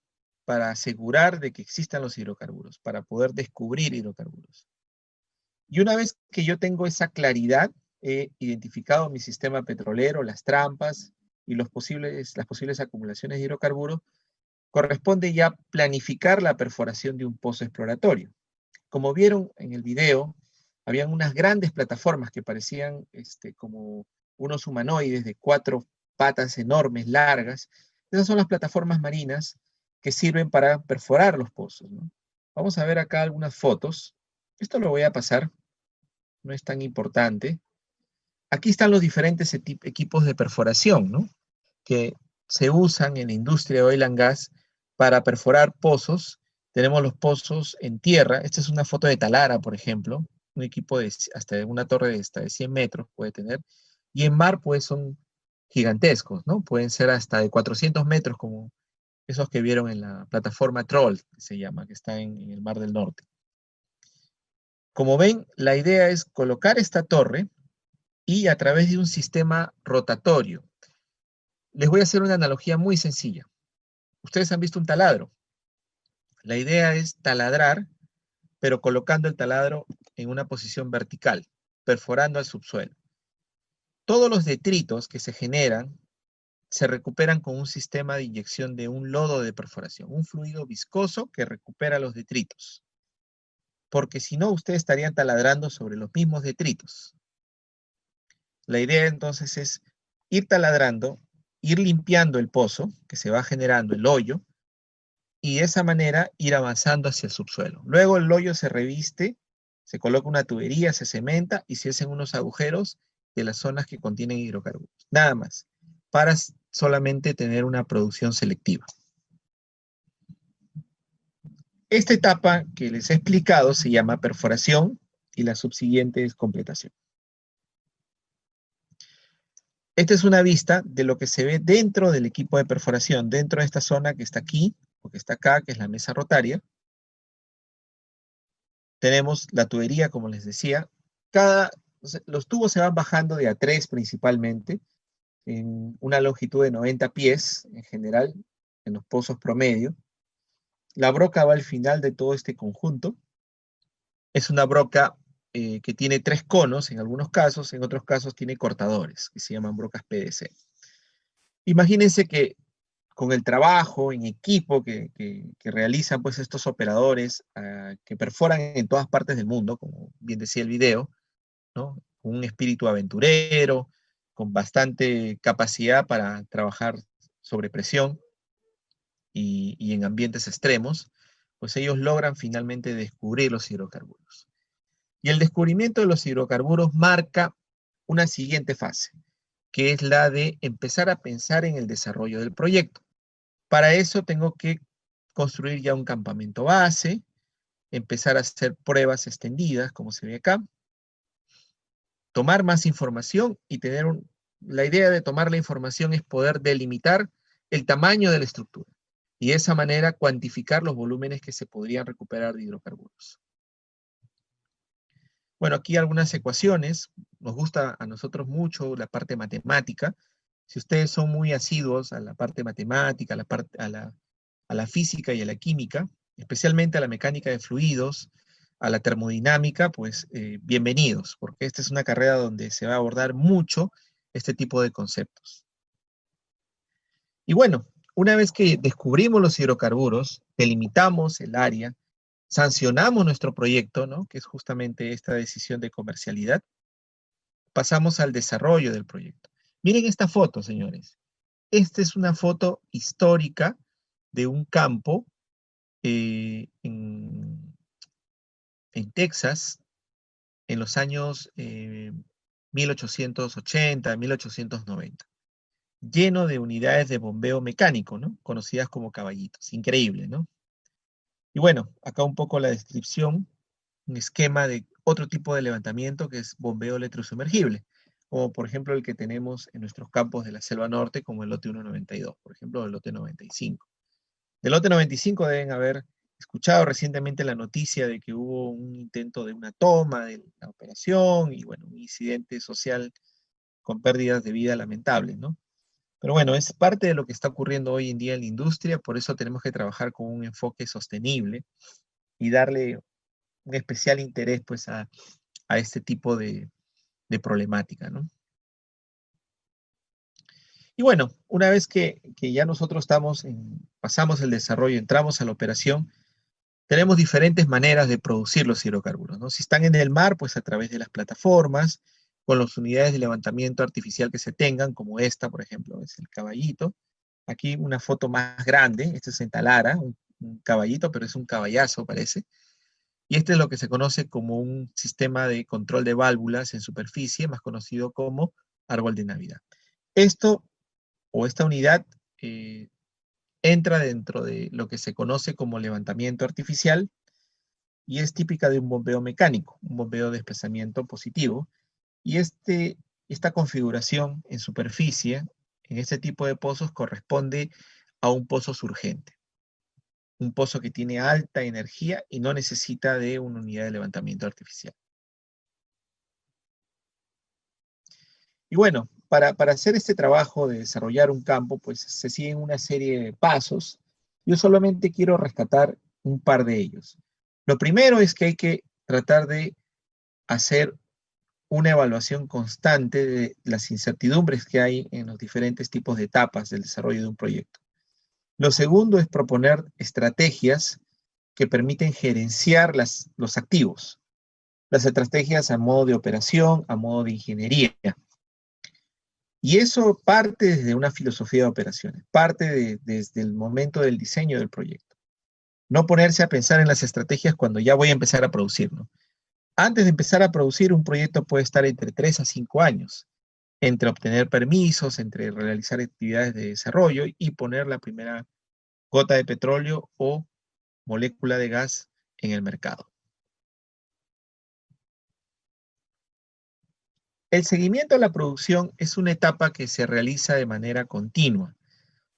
para asegurar de que existan los hidrocarburos, para poder descubrir hidrocarburos. Y una vez que yo tengo esa claridad, he identificado mi sistema petrolero, las trampas y las posibles acumulaciones de hidrocarburos, corresponde ya planificar la perforación de un pozo exploratorio. Como vieron en el video, habían unas grandes plataformas que parecían como unos humanoides de 4 patas enormes, largas. Esas son las plataformas marinas que sirven para perforar los pozos, ¿no? Vamos a ver acá algunas fotos. Esto lo voy a pasar, no es tan importante. Aquí están los diferentes equipos de perforación, ¿no?, que se usan en la industria de oil and gas para perforar pozos. Tenemos los pozos en tierra. Esta es una foto de Talara, por ejemplo. Un equipo de hasta una torre de 100 metros puede tener. Y en mar, pues, son gigantescos, ¿no? Pueden ser hasta de 400 metros, como esos que vieron en la plataforma Troll, que se llama, que está en el Mar del Norte. Como ven, la idea es colocar esta torre y a través de un sistema rotatorio. Les voy a hacer una analogía muy sencilla. Ustedes han visto un taladro. La idea es taladrar, pero colocando el taladro en una posición vertical, perforando al subsuelo. Todos los detritos que se generan se recuperan con un sistema de inyección de un lodo de perforación, un fluido viscoso que recupera los detritos. Porque si no, ustedes estarían taladrando sobre los mismos detritos. La idea entonces es ir taladrando, ir limpiando el pozo que se va generando, el hoyo, y de esa manera ir avanzando hacia el subsuelo. Luego el hoyo se reviste, se coloca una tubería, se cementa y se hacen unos agujeros de las zonas que contienen hidrocarburos. Nada más, para solamente tener una producción selectiva. Esta etapa que les he explicado se llama perforación y la subsiguiente es completación. Esta es una vista de lo que se ve dentro del equipo de perforación, dentro de esta zona que está aquí, o que está acá, que es la mesa rotaria. Tenemos la tubería, como les decía. Los tubos se van bajando de A3 principalmente, en una longitud de 90 pies en general, en los pozos promedio. La broca va al final de todo este conjunto. Es una broca que tiene 3 conos en algunos casos, en otros casos tiene cortadores, que se llaman brocas PDC. Imagínense que con el trabajo en equipo que realizan pues estos operadores que perforan en todas partes del mundo, como bien decía el video, ¿no?, con un espíritu aventurero, con bastante capacidad para trabajar sobre presión y en ambientes extremos, pues ellos logran finalmente descubrir los hidrocarburos. Y el descubrimiento de los hidrocarburos marca una siguiente fase, que es la de empezar a pensar en el desarrollo del proyecto. Para eso tengo que construir ya un campamento base, empezar a hacer pruebas extendidas, como se ve acá, tomar más información y la idea de tomar la información es poder delimitar el tamaño de la estructura y de esa manera cuantificar los volúmenes que se podrían recuperar de hidrocarburos. Bueno, aquí algunas ecuaciones. Nos gusta a nosotros mucho la parte matemática. Si ustedes son muy asiduos a la parte matemática, a la física y a la química, especialmente a la mecánica de fluidos, a la termodinámica, pues bienvenidos, porque esta es una carrera donde se va a abordar mucho este tipo de conceptos. Y bueno, una vez que descubrimos los hidrocarburos, delimitamos el área, sancionamos nuestro proyecto, ¿no? Que es justamente esta decisión de comercialidad, pasamos al desarrollo del proyecto. Miren esta foto, señores. Esta es una foto histórica de un campo en Texas, en los años 1880, 1890, lleno de unidades de bombeo mecánico, ¿no? Conocidas como caballitos. Increíble, ¿no? Y bueno, acá un poco la descripción, un esquema de otro tipo de levantamiento que es bombeo electrosumergible, como por ejemplo el que tenemos en nuestros campos de la Selva Norte, como el lote 192, por ejemplo, el lote 95. Del lote 95 deben haber escuchado recientemente la noticia de que hubo un intento de una toma de la operación y bueno, un incidente social con pérdidas de vida lamentables, ¿no? Pero bueno, es parte de lo que está ocurriendo hoy en día en la industria, por eso tenemos que trabajar con un enfoque sostenible y darle un especial interés pues a este tipo de problemática, ¿no? Y bueno, una vez que ya nosotros pasamos el desarrollo, entramos a la operación, tenemos diferentes maneras de producir los hidrocarburos, ¿no? Si están en el mar, pues a través de las plataformas, con las unidades de levantamiento artificial que se tengan, como esta, por ejemplo, es el caballito. Aquí una foto más grande, este es en Talara, un caballito, pero es un caballazo, parece. Y este es lo que se conoce como un sistema de control de válvulas en superficie, más conocido como árbol de Navidad. Esto o esta unidad entra dentro de lo que se conoce como levantamiento artificial y es típica de un bombeo mecánico, un bombeo de desplazamiento positivo. Y esta configuración en superficie, en este tipo de pozos, corresponde a un pozo surgente. Un pozo que tiene alta energía y no necesita de una unidad de levantamiento artificial. Y bueno, para hacer este trabajo de desarrollar un campo, pues se siguen una serie de pasos. Yo solamente quiero rescatar un par de ellos. Lo primero es que hay que tratar de hacer una evaluación constante de las incertidumbres que hay en los diferentes tipos de etapas del desarrollo de un proyecto. Lo segundo es proponer estrategias que permiten gerenciar los activos. Las estrategias a modo de operación, a modo de ingeniería. Y eso parte desde una filosofía de operaciones, parte desde el momento del diseño del proyecto. No ponerse a pensar en las estrategias cuando ya voy a empezar a producir, ¿no? Antes de empezar a producir, un proyecto puede estar entre 3 a 5 años, entre obtener permisos, entre realizar actividades de desarrollo y poner la primera gota de petróleo o molécula de gas en el mercado. El seguimiento a la producción es una etapa que se realiza de manera continua.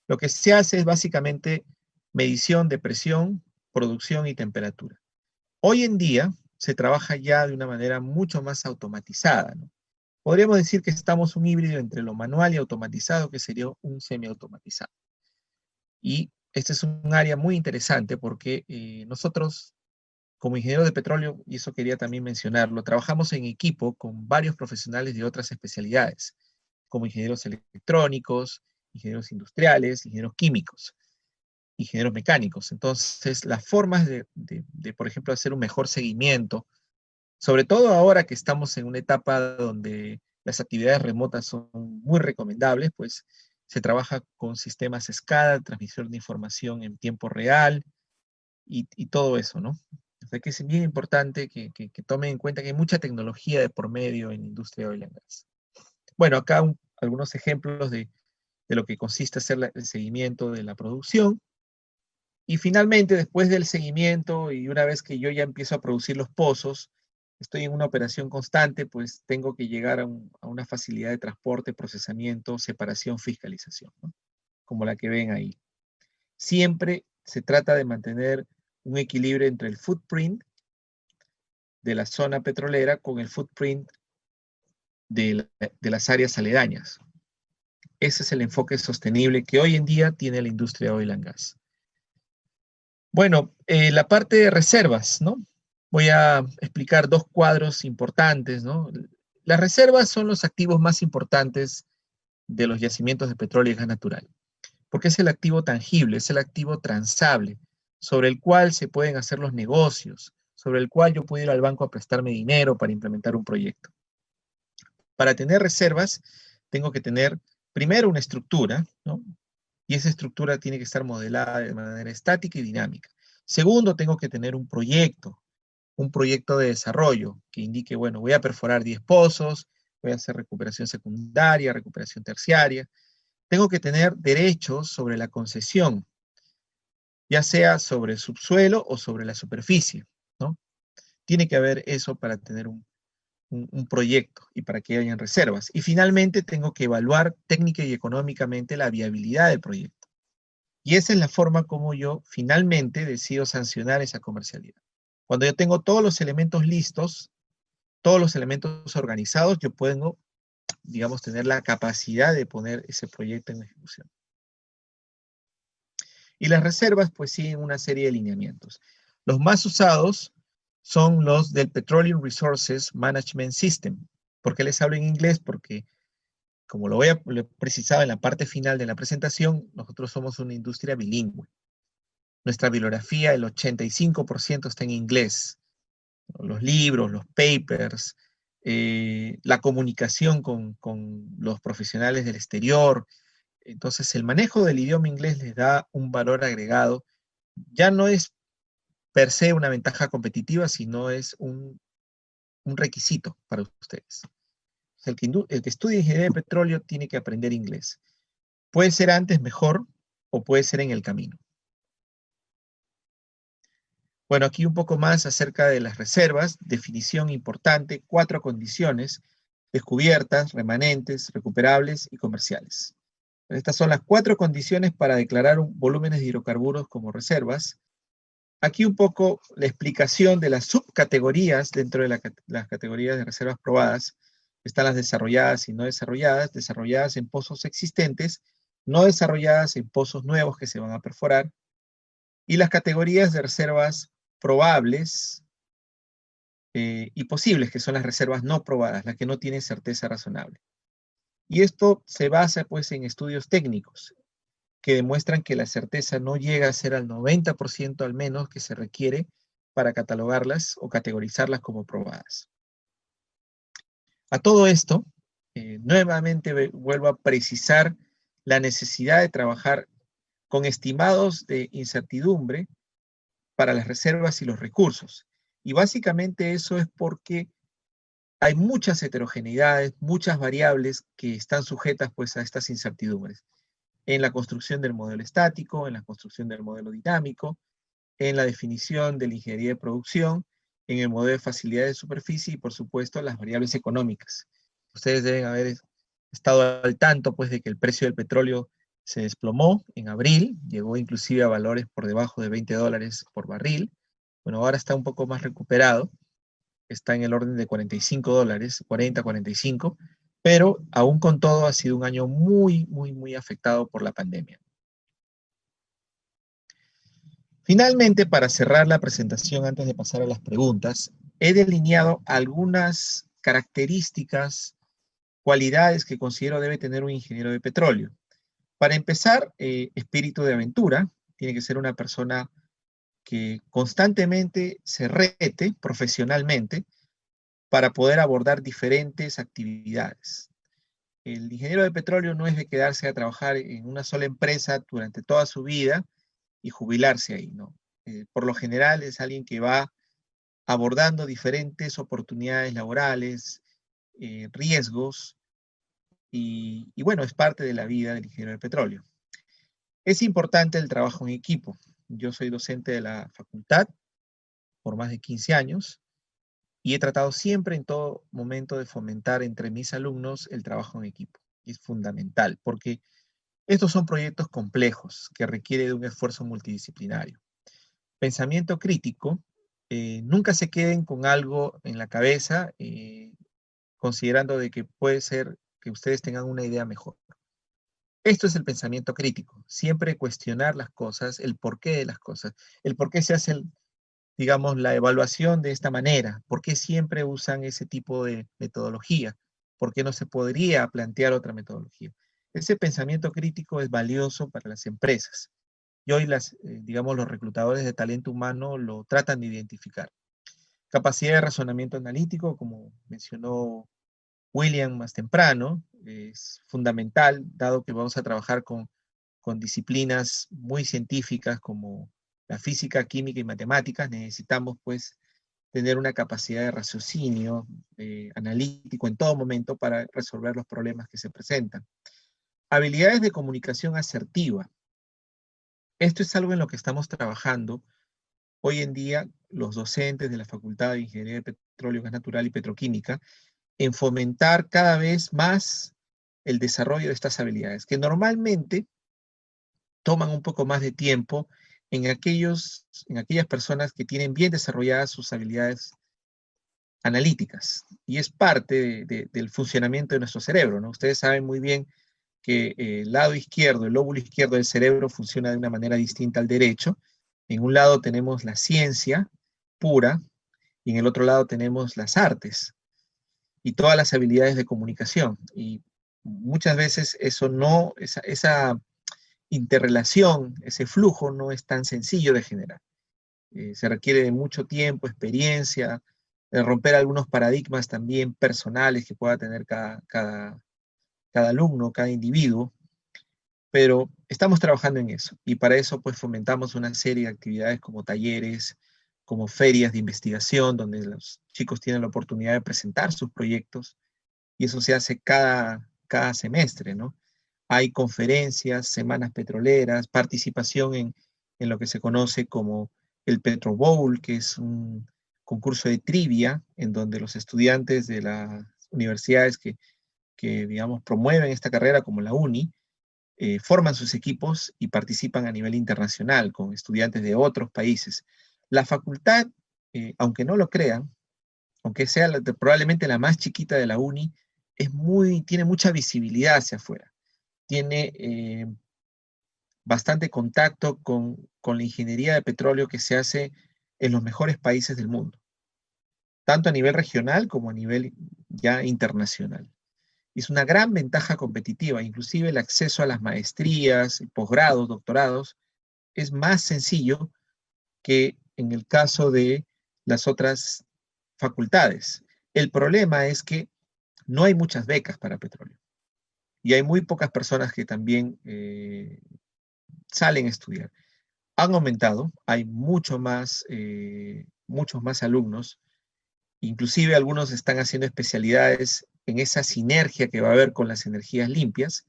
Lo que se hace es básicamente medición de presión, producción y temperatura. Hoy en día se trabaja ya de una manera mucho más automatizada, ¿no? Podríamos decir que estamos un híbrido entre lo manual y automatizado, que sería un semiautomatizado. Y este es un área muy interesante porque nosotros, como ingenieros de petróleo, y eso quería también mencionarlo, trabajamos en equipo con varios profesionales de otras especialidades, como ingenieros electrónicos, ingenieros industriales, ingenieros químicos, ingenieros mecánicos. Entonces, las formas por ejemplo, hacer un mejor seguimiento, sobre todo ahora que estamos en una etapa donde las actividades remotas son muy recomendables, pues se trabaja con sistemas SCADA, transmisión de información en tiempo real y todo eso, ¿no? O sea que es bien importante que tomen en cuenta que hay mucha tecnología de por medio en la industria de oil and gas. Bueno, acá algunos ejemplos de lo que consiste hacer el seguimiento de la producción. Y finalmente, después del seguimiento y una vez que yo ya empiezo a producir los pozos, estoy en una operación constante, pues tengo que llegar a una facilidad de transporte, procesamiento, separación, fiscalización, ¿no? Como la que ven ahí. Siempre se trata de mantener un equilibrio entre el footprint de la zona petrolera con el footprint de las áreas aledañas. Ese es el enfoque sostenible que hoy en día tiene la industria de oil and gas. Bueno, la parte de reservas, ¿no? Voy a explicar dos cuadros importantes, ¿no? Las reservas son los activos más importantes de los yacimientos de petróleo y gas natural, porque es el activo tangible, es el activo transable, sobre el cual se pueden hacer los negocios, sobre el cual yo puedo ir al banco a prestarme dinero para implementar un proyecto. Para tener reservas, tengo que tener primero una estructura, ¿no? Y esa estructura tiene que estar modelada de manera estática y dinámica. Segundo, tengo que tener un proyecto de desarrollo que indique, bueno, voy a perforar 10 pozos, voy a hacer recuperación secundaria, recuperación terciaria. Tengo que tener derechos sobre la concesión, ya sea sobre el subsuelo o sobre la superficie, ¿no? Tiene que haber eso para tener un proyecto y para que hayan reservas. Y finalmente tengo que evaluar técnica y económicamente la viabilidad del proyecto. Y esa es la forma como yo finalmente decido sancionar esa comercialidad. Cuando yo tengo todos los elementos listos, todos los elementos organizados, yo puedo, digamos, tener la capacidad de poner ese proyecto en ejecución. Y las reservas, pues siguen una serie de lineamientos. Los más usados son los del Petroleum Resources Management System. ¿Por qué les hablo en inglés? Porque, como lo he precisado en la parte final de la presentación, nosotros somos una industria bilingüe. Nuestra bibliografía, el 85% está en inglés. Los libros, los papers, la comunicación con los profesionales del exterior. Entonces, el manejo del idioma inglés les da un valor agregado. Ya no es per se una ventaja competitiva, sino es un requisito para ustedes. El que estudie ingeniería de petróleo tiene que aprender inglés. Puede ser antes mejor o puede ser en el camino. Bueno, aquí un poco más acerca de las reservas. Definición importante, 4 condiciones: descubiertas, remanentes, recuperables y comerciales. Estas son las 4 condiciones para declarar volúmenes de hidrocarburos como reservas. Aquí un poco la explicación de las subcategorías dentro de las categorías de reservas probadas. Están las desarrolladas y no desarrolladas en pozos existentes, no desarrolladas en pozos nuevos que se van a perforar, y las categorías de reservas probables y posibles, que son las reservas no probadas, las que no tienen certeza razonable. Y esto se basa pues en estudios técnicos que demuestran que la certeza no llega a ser al 90% al menos que se requiere para catalogarlas o categorizarlas como probadas. A todo esto, nuevamente vuelvo a precisar la necesidad de trabajar con estimados de incertidumbre para las reservas y los recursos. Y básicamente eso es porque hay muchas heterogeneidades, muchas variables que están sujetas pues a estas incertidumbres. En la construcción del modelo estático, en la construcción del modelo dinámico, en la definición de la ingeniería de producción, en el modelo de facilidad de superficie y por supuesto las variables económicas. Ustedes deben haber estado al tanto pues de que el precio del petróleo se desplomó en abril, llegó inclusive a valores por debajo de $20 por barril. Bueno, ahora está un poco más recuperado, está en el orden de $45, 40, 45, pero aún con todo ha sido un año muy, muy, muy afectado por la pandemia. Finalmente, para cerrar la presentación, antes de pasar a las preguntas, he delineado algunas características, cualidades que considero debe tener un ingeniero de petróleo. Para empezar, espíritu de aventura. Tiene que ser una persona que constantemente se rete profesionalmente para poder abordar diferentes actividades. El ingeniero de petróleo no es de quedarse a trabajar en una sola empresa durante toda su vida y jubilarse ahí, ¿no? Por lo general es alguien que va abordando diferentes oportunidades laborales, riesgos, y bueno, es parte de la vida del ingeniero de petróleo. Es importante el trabajo en equipo. Yo soy docente de la facultad por más de 15 años y he tratado siempre en todo momento de fomentar entre mis alumnos el trabajo en equipo. Y es fundamental porque estos son proyectos complejos que requieren de un esfuerzo multidisciplinario. Pensamiento crítico, nunca se queden con algo en la cabeza considerando de que puede ser que ustedes tengan una idea mejor. Esto es el pensamiento crítico, siempre cuestionar las cosas, el porqué de las cosas, el por qué se hace, digamos, la evaluación de esta manera, por qué siempre usan ese tipo de metodología, por qué no se podría plantear otra metodología. Ese pensamiento crítico es valioso para las empresas. y hoy digamos, los reclutadores de talento humano lo tratan de identificar. Capacidad de razonamiento analítico, como mencionó William más temprano, es fundamental, dado que vamos a trabajar con disciplinas muy científicas como la física, química y matemáticas. Necesitamos, pues, tener una capacidad de raciocinio analítico en todo momento para resolver los problemas que se presentan. Habilidades de comunicación asertiva. Esto es algo en lo que estamos trabajando. Hoy en día, los docentes de la Facultad de Ingeniería de Petróleo, Gas Natural y Petroquímica, en fomentar cada vez más el desarrollo de estas habilidades, que normalmente toman un poco más de tiempo en aquellas personas que tienen bien desarrolladas sus habilidades analíticas, y es parte del funcionamiento de nuestro cerebro, ¿no? Ustedes saben muy bien que el lado izquierdo, el lóbulo izquierdo del cerebro funciona de una manera distinta al derecho. En un lado tenemos la ciencia pura y en el otro lado tenemos las artes y todas las habilidades de comunicación. Y muchas veces eso no, esa interrelación, ese flujo no es tan sencillo de generar. Se requiere de mucho tiempo, experiencia, de romper algunos paradigmas también personales que pueda tener cada alumno, cada individuo, pero estamos trabajando en eso y para eso pues fomentamos una serie de actividades como talleres, como ferias de investigación, donde los chicos tienen la oportunidad de presentar sus proyectos y eso se hace cada semestre, ¿no? Hay conferencias, semanas petroleras, participación en lo que se conoce como el Petro Bowl, que es un concurso de trivia en donde los estudiantes de las universidades que digamos, promueven esta carrera, como la UNI, forman sus equipos y participan a nivel internacional con estudiantes de otros países. La facultad, aunque no lo crean, aunque sea probablemente la más chiquita de la UNI, tiene mucha visibilidad hacia afuera. Tiene bastante contacto con la ingeniería de petróleo que se hace en los mejores países del mundo, tanto a nivel regional como a nivel ya internacional. Es una gran ventaja competitiva, inclusive el acceso a las maestrías, posgrados, doctorados, es más sencillo que en el caso de las otras facultades. El problema es que no hay muchas becas para petróleo y hay muy pocas personas que también salen a estudiar. Han aumentado, hay muchos más alumnos, inclusive algunos están haciendo especialidades en esa sinergia que va a haber con las energías limpias,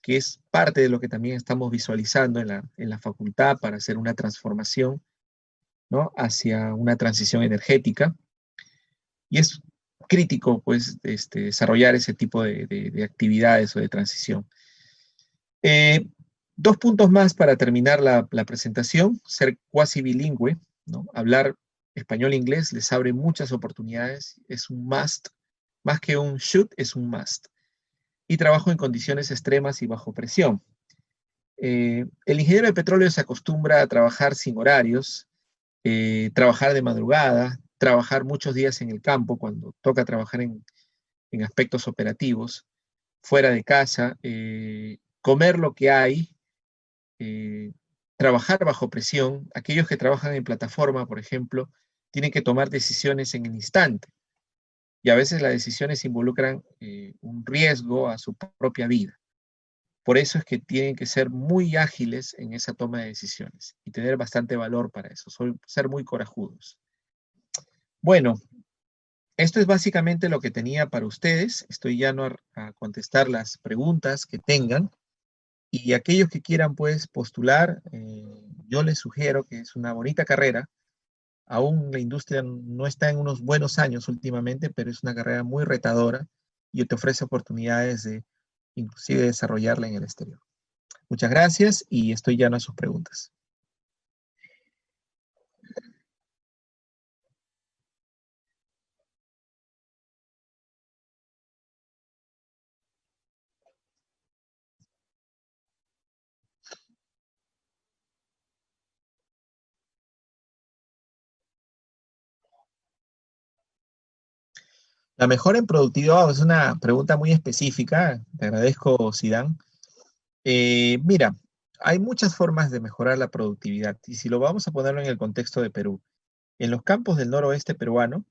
que es parte de lo que también estamos visualizando en la facultad para hacer una transformación, ¿no?, hacia una transición energética. Y es crítico, pues, desarrollar ese tipo de actividades o de transición. Eh, Dos puntos más para terminar la presentación: ser cuasi bilingüe, ¿no? Hablar español e inglés les abre muchas oportunidades, es un must, más que un should, es un must. Y trabajo en condiciones extremas y bajo presión. El ingeniero de petróleo se acostumbra a trabajar sin horarios, trabajar de madrugada, trabajar muchos días en el campo cuando toca trabajar en aspectos operativos, fuera de casa, comer lo que hay, eh, trabajar bajo presión. Aquellos que trabajan en plataforma, por ejemplo, tienen que tomar decisiones en el instante y a veces las decisiones involucran un riesgo a su propia vida. Por eso es que tienen que ser muy ágiles en esa toma de decisiones y tener bastante valor para eso, ser muy corajudos. Bueno, esto es básicamente lo que tenía para ustedes. Estoy ya a contestar las preguntas que tengan. Y aquellos que quieran, pues, postular, yo les sugiero que es una bonita carrera. Aún la industria no está en unos buenos años últimamente, pero es una carrera muy retadora y te ofrece oportunidades de inclusive desarrollarla en el exterior. Muchas gracias y estoy ya a sus preguntas. La mejora en productividad es una pregunta muy específica. Te agradezco, Sidán. Mira, hay muchas formas de mejorar la productividad. Y si lo vamos a ponerlo en el contexto de Perú, en los campos del noroeste peruano,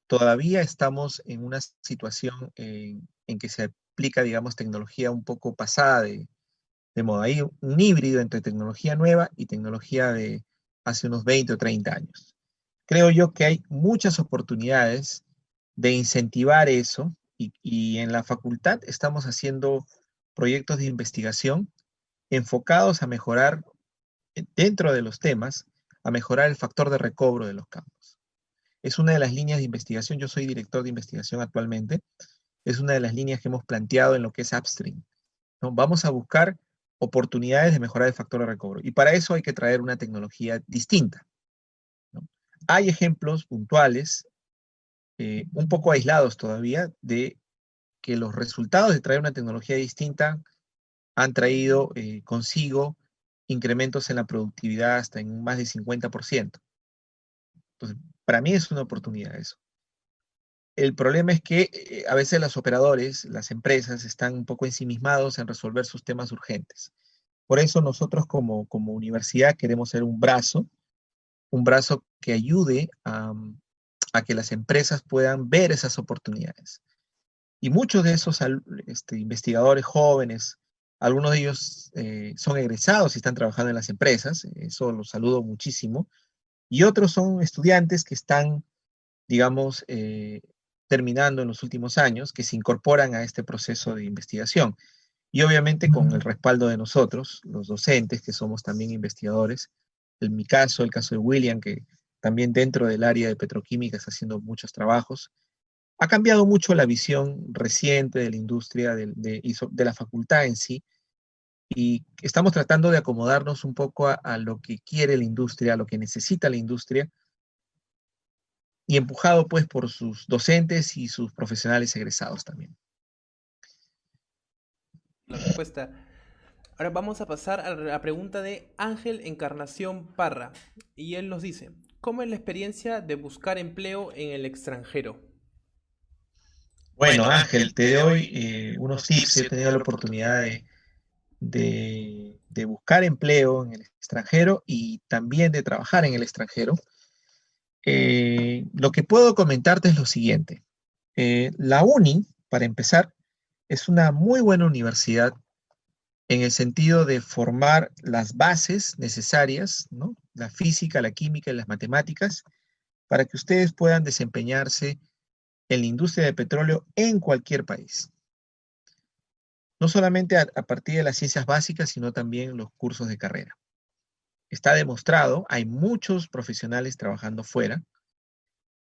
todavía estamos en una situación en que se aplica, digamos, tecnología un poco pasada de moda. Hay un híbrido entre tecnología nueva y tecnología de hace unos 20 o 30 años. Creo yo que hay muchas oportunidades de incentivar eso y en la facultad estamos haciendo proyectos de investigación enfocados a mejorar, dentro de los temas, a mejorar el factor de recobro de los campos. Es una de las líneas de investigación, yo soy director de investigación actualmente, es una de las líneas que hemos planteado en lo que es upstream, ¿no? Vamos a buscar oportunidades de mejorar el factor de recobro y para eso hay que traer una tecnología distinta, ¿no? Hay ejemplos puntuales, un poco aislados todavía, de que los resultados de traer una tecnología distinta han traído consigo incrementos en la productividad hasta en más de 50%. Entonces, para mí es una oportunidad eso. El problema es que a veces los operadores, las empresas, están un poco ensimismados en resolver sus temas urgentes. Por eso nosotros como universidad queremos ser un brazo que ayude a que las empresas puedan ver esas oportunidades. Y muchos de esos investigadores jóvenes, algunos de ellos son egresados y están trabajando en las empresas, eso los saludo muchísimo, y otros son estudiantes que están, digamos, terminando en los últimos años, que se incorporan a este proceso de investigación. Y obviamente con el respaldo de nosotros, los docentes, que somos también investigadores, en mi caso, el caso de William, que también dentro del área de petroquímica está haciendo muchos trabajos, ha cambiado mucho la visión reciente de la industria, de la facultad en sí, y estamos tratando de acomodarnos un poco a lo que quiere la industria, a lo que necesita la industria, y empujado pues por sus docentes y sus profesionales egresados también. La respuesta. Ahora vamos a pasar a la pregunta de Ángel Encarnación Parra. Y él nos dice, ¿cómo es la experiencia de buscar empleo en el extranjero? Bueno, Ángel, te doy unos tips. He tenido la oportunidad de buscar empleo en el extranjero y también de trabajar en el extranjero. Lo que puedo comentarte es lo siguiente. La UNI, para empezar, es una muy buena universidad en el sentido de formar las bases necesarias, ¿no? La física, la química y las matemáticas, para que ustedes puedan desempeñarse en la industria de petróleo en cualquier país. No solamente a partir de las ciencias básicas, sino también los cursos de carrera. Está demostrado, hay muchos profesionales trabajando fuera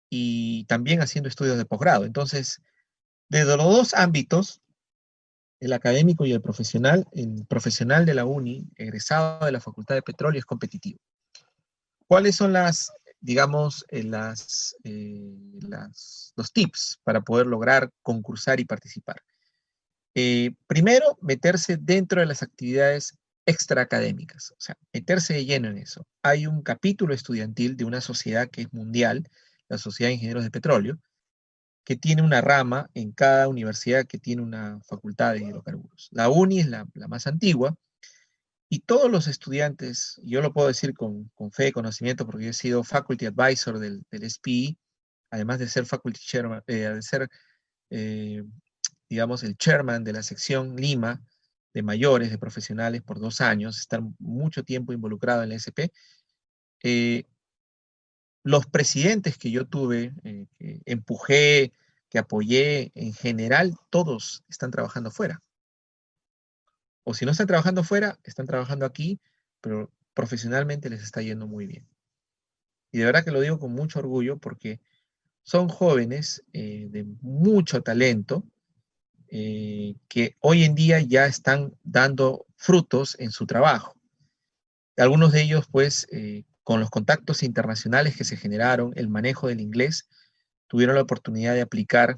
y también haciendo estudios de posgrado. Entonces, desde los dos ámbitos, el académico y el profesional de la UNI, egresado de la Facultad de Petróleo, es competitivo. ¿Cuáles son digamos, los tips para poder lograr concursar y participar? Primero, meterse dentro de las actividades extraacadémicas, o sea, meterse de lleno en eso. Hay un capítulo estudiantil de una sociedad que es mundial, la Sociedad de Ingenieros de Petróleo, que tiene una rama en cada universidad que tiene una facultad de hidrocarburos. La UNI es la más antigua y todos los estudiantes, yo lo puedo decir con fe y conocimiento porque yo he sido faculty advisor del SPI, además de ser faculty chairman, de ser eh, digamos, el chairman de la sección Lima de mayores, de profesionales por 2 años, estar mucho tiempo involucrado en la SP. Los presidentes que yo tuve, que empujé, que apoyé, en general, todos están trabajando fuera. O si no están trabajando fuera, están trabajando aquí, pero profesionalmente les está yendo muy bien. Y de verdad que lo digo con mucho orgullo porque son jóvenes de mucho talento, que hoy en día ya están dando frutos en su trabajo. Algunos de ellos, pues, con los contactos internacionales que se generaron, el manejo del inglés, tuvieron la oportunidad de aplicar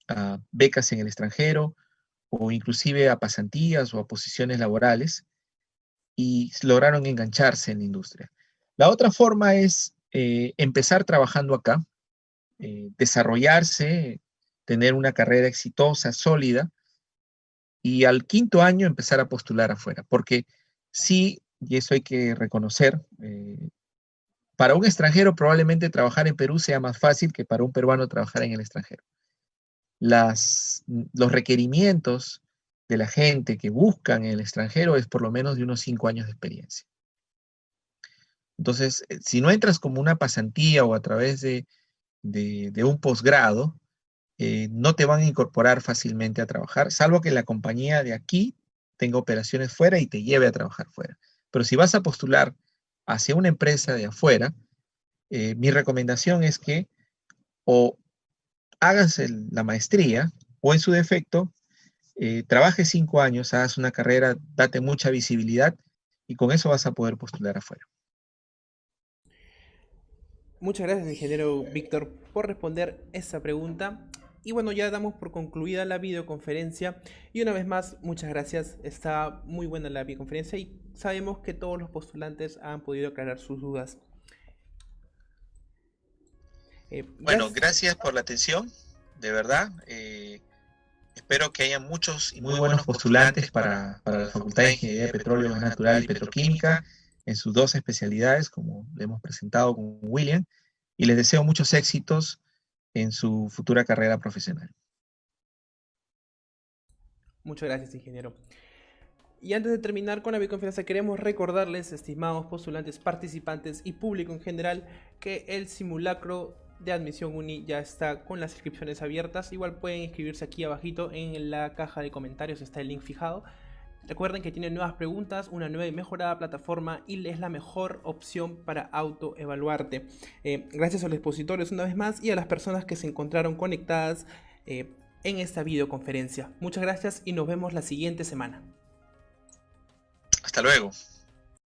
a becas en el extranjero o inclusive a pasantías o a posiciones laborales y lograron engancharse en la industria. La otra forma es empezar trabajando acá, desarrollarse, tener una carrera exitosa, sólida, y al quinto año empezar a postular afuera, porque sí y eso hay que reconocer. Para un extranjero probablemente trabajar en Perú sea más fácil que para un peruano trabajar en el extranjero. Los requerimientos de la gente que buscan en el extranjero es por lo menos de unos 5 años de experiencia. Entonces, si no entras como una pasantía o a través de un posgrado, no te van a incorporar fácilmente a trabajar, salvo que la compañía de aquí tenga operaciones fuera y te lleve a trabajar fuera. Pero si vas a postular hacia una empresa de afuera, mi recomendación es que o hagas la maestría o en su defecto, trabajes 5 años, hagas una carrera, date mucha visibilidad y con eso vas a poder postular afuera. Muchas gracias, ingeniero Víctor, por responder esa pregunta. Y bueno, ya damos por concluida la videoconferencia. Y una vez más, muchas gracias. Está muy buena la videoconferencia y sabemos que todos los postulantes han podido aclarar sus dudas. Bueno, gracias por la atención, de verdad. Espero que haya muchos y muy buenos postulantes para la Facultad de Ingeniería de Petróleo, Gas Natural y Petroquímica en sus 2 especialidades, como le hemos presentado con William, y les deseo muchos éxitos en su futura carrera profesional. Muchas gracias, ingeniero. Y antes de terminar con la videoconferencia, queremos recordarles, estimados postulantes, participantes y público en general, que el simulacro de admisión uni ya está con las inscripciones abiertas. Igual pueden inscribirse aquí abajito en la caja de comentarios, está el link fijado. Recuerden que tienen nuevas preguntas, una nueva y mejorada plataforma y es la mejor opción para autoevaluarte. Gracias a los expositores una vez más y a las personas que se encontraron conectadas en esta videoconferencia. Muchas gracias y nos vemos la siguiente semana. Hasta luego.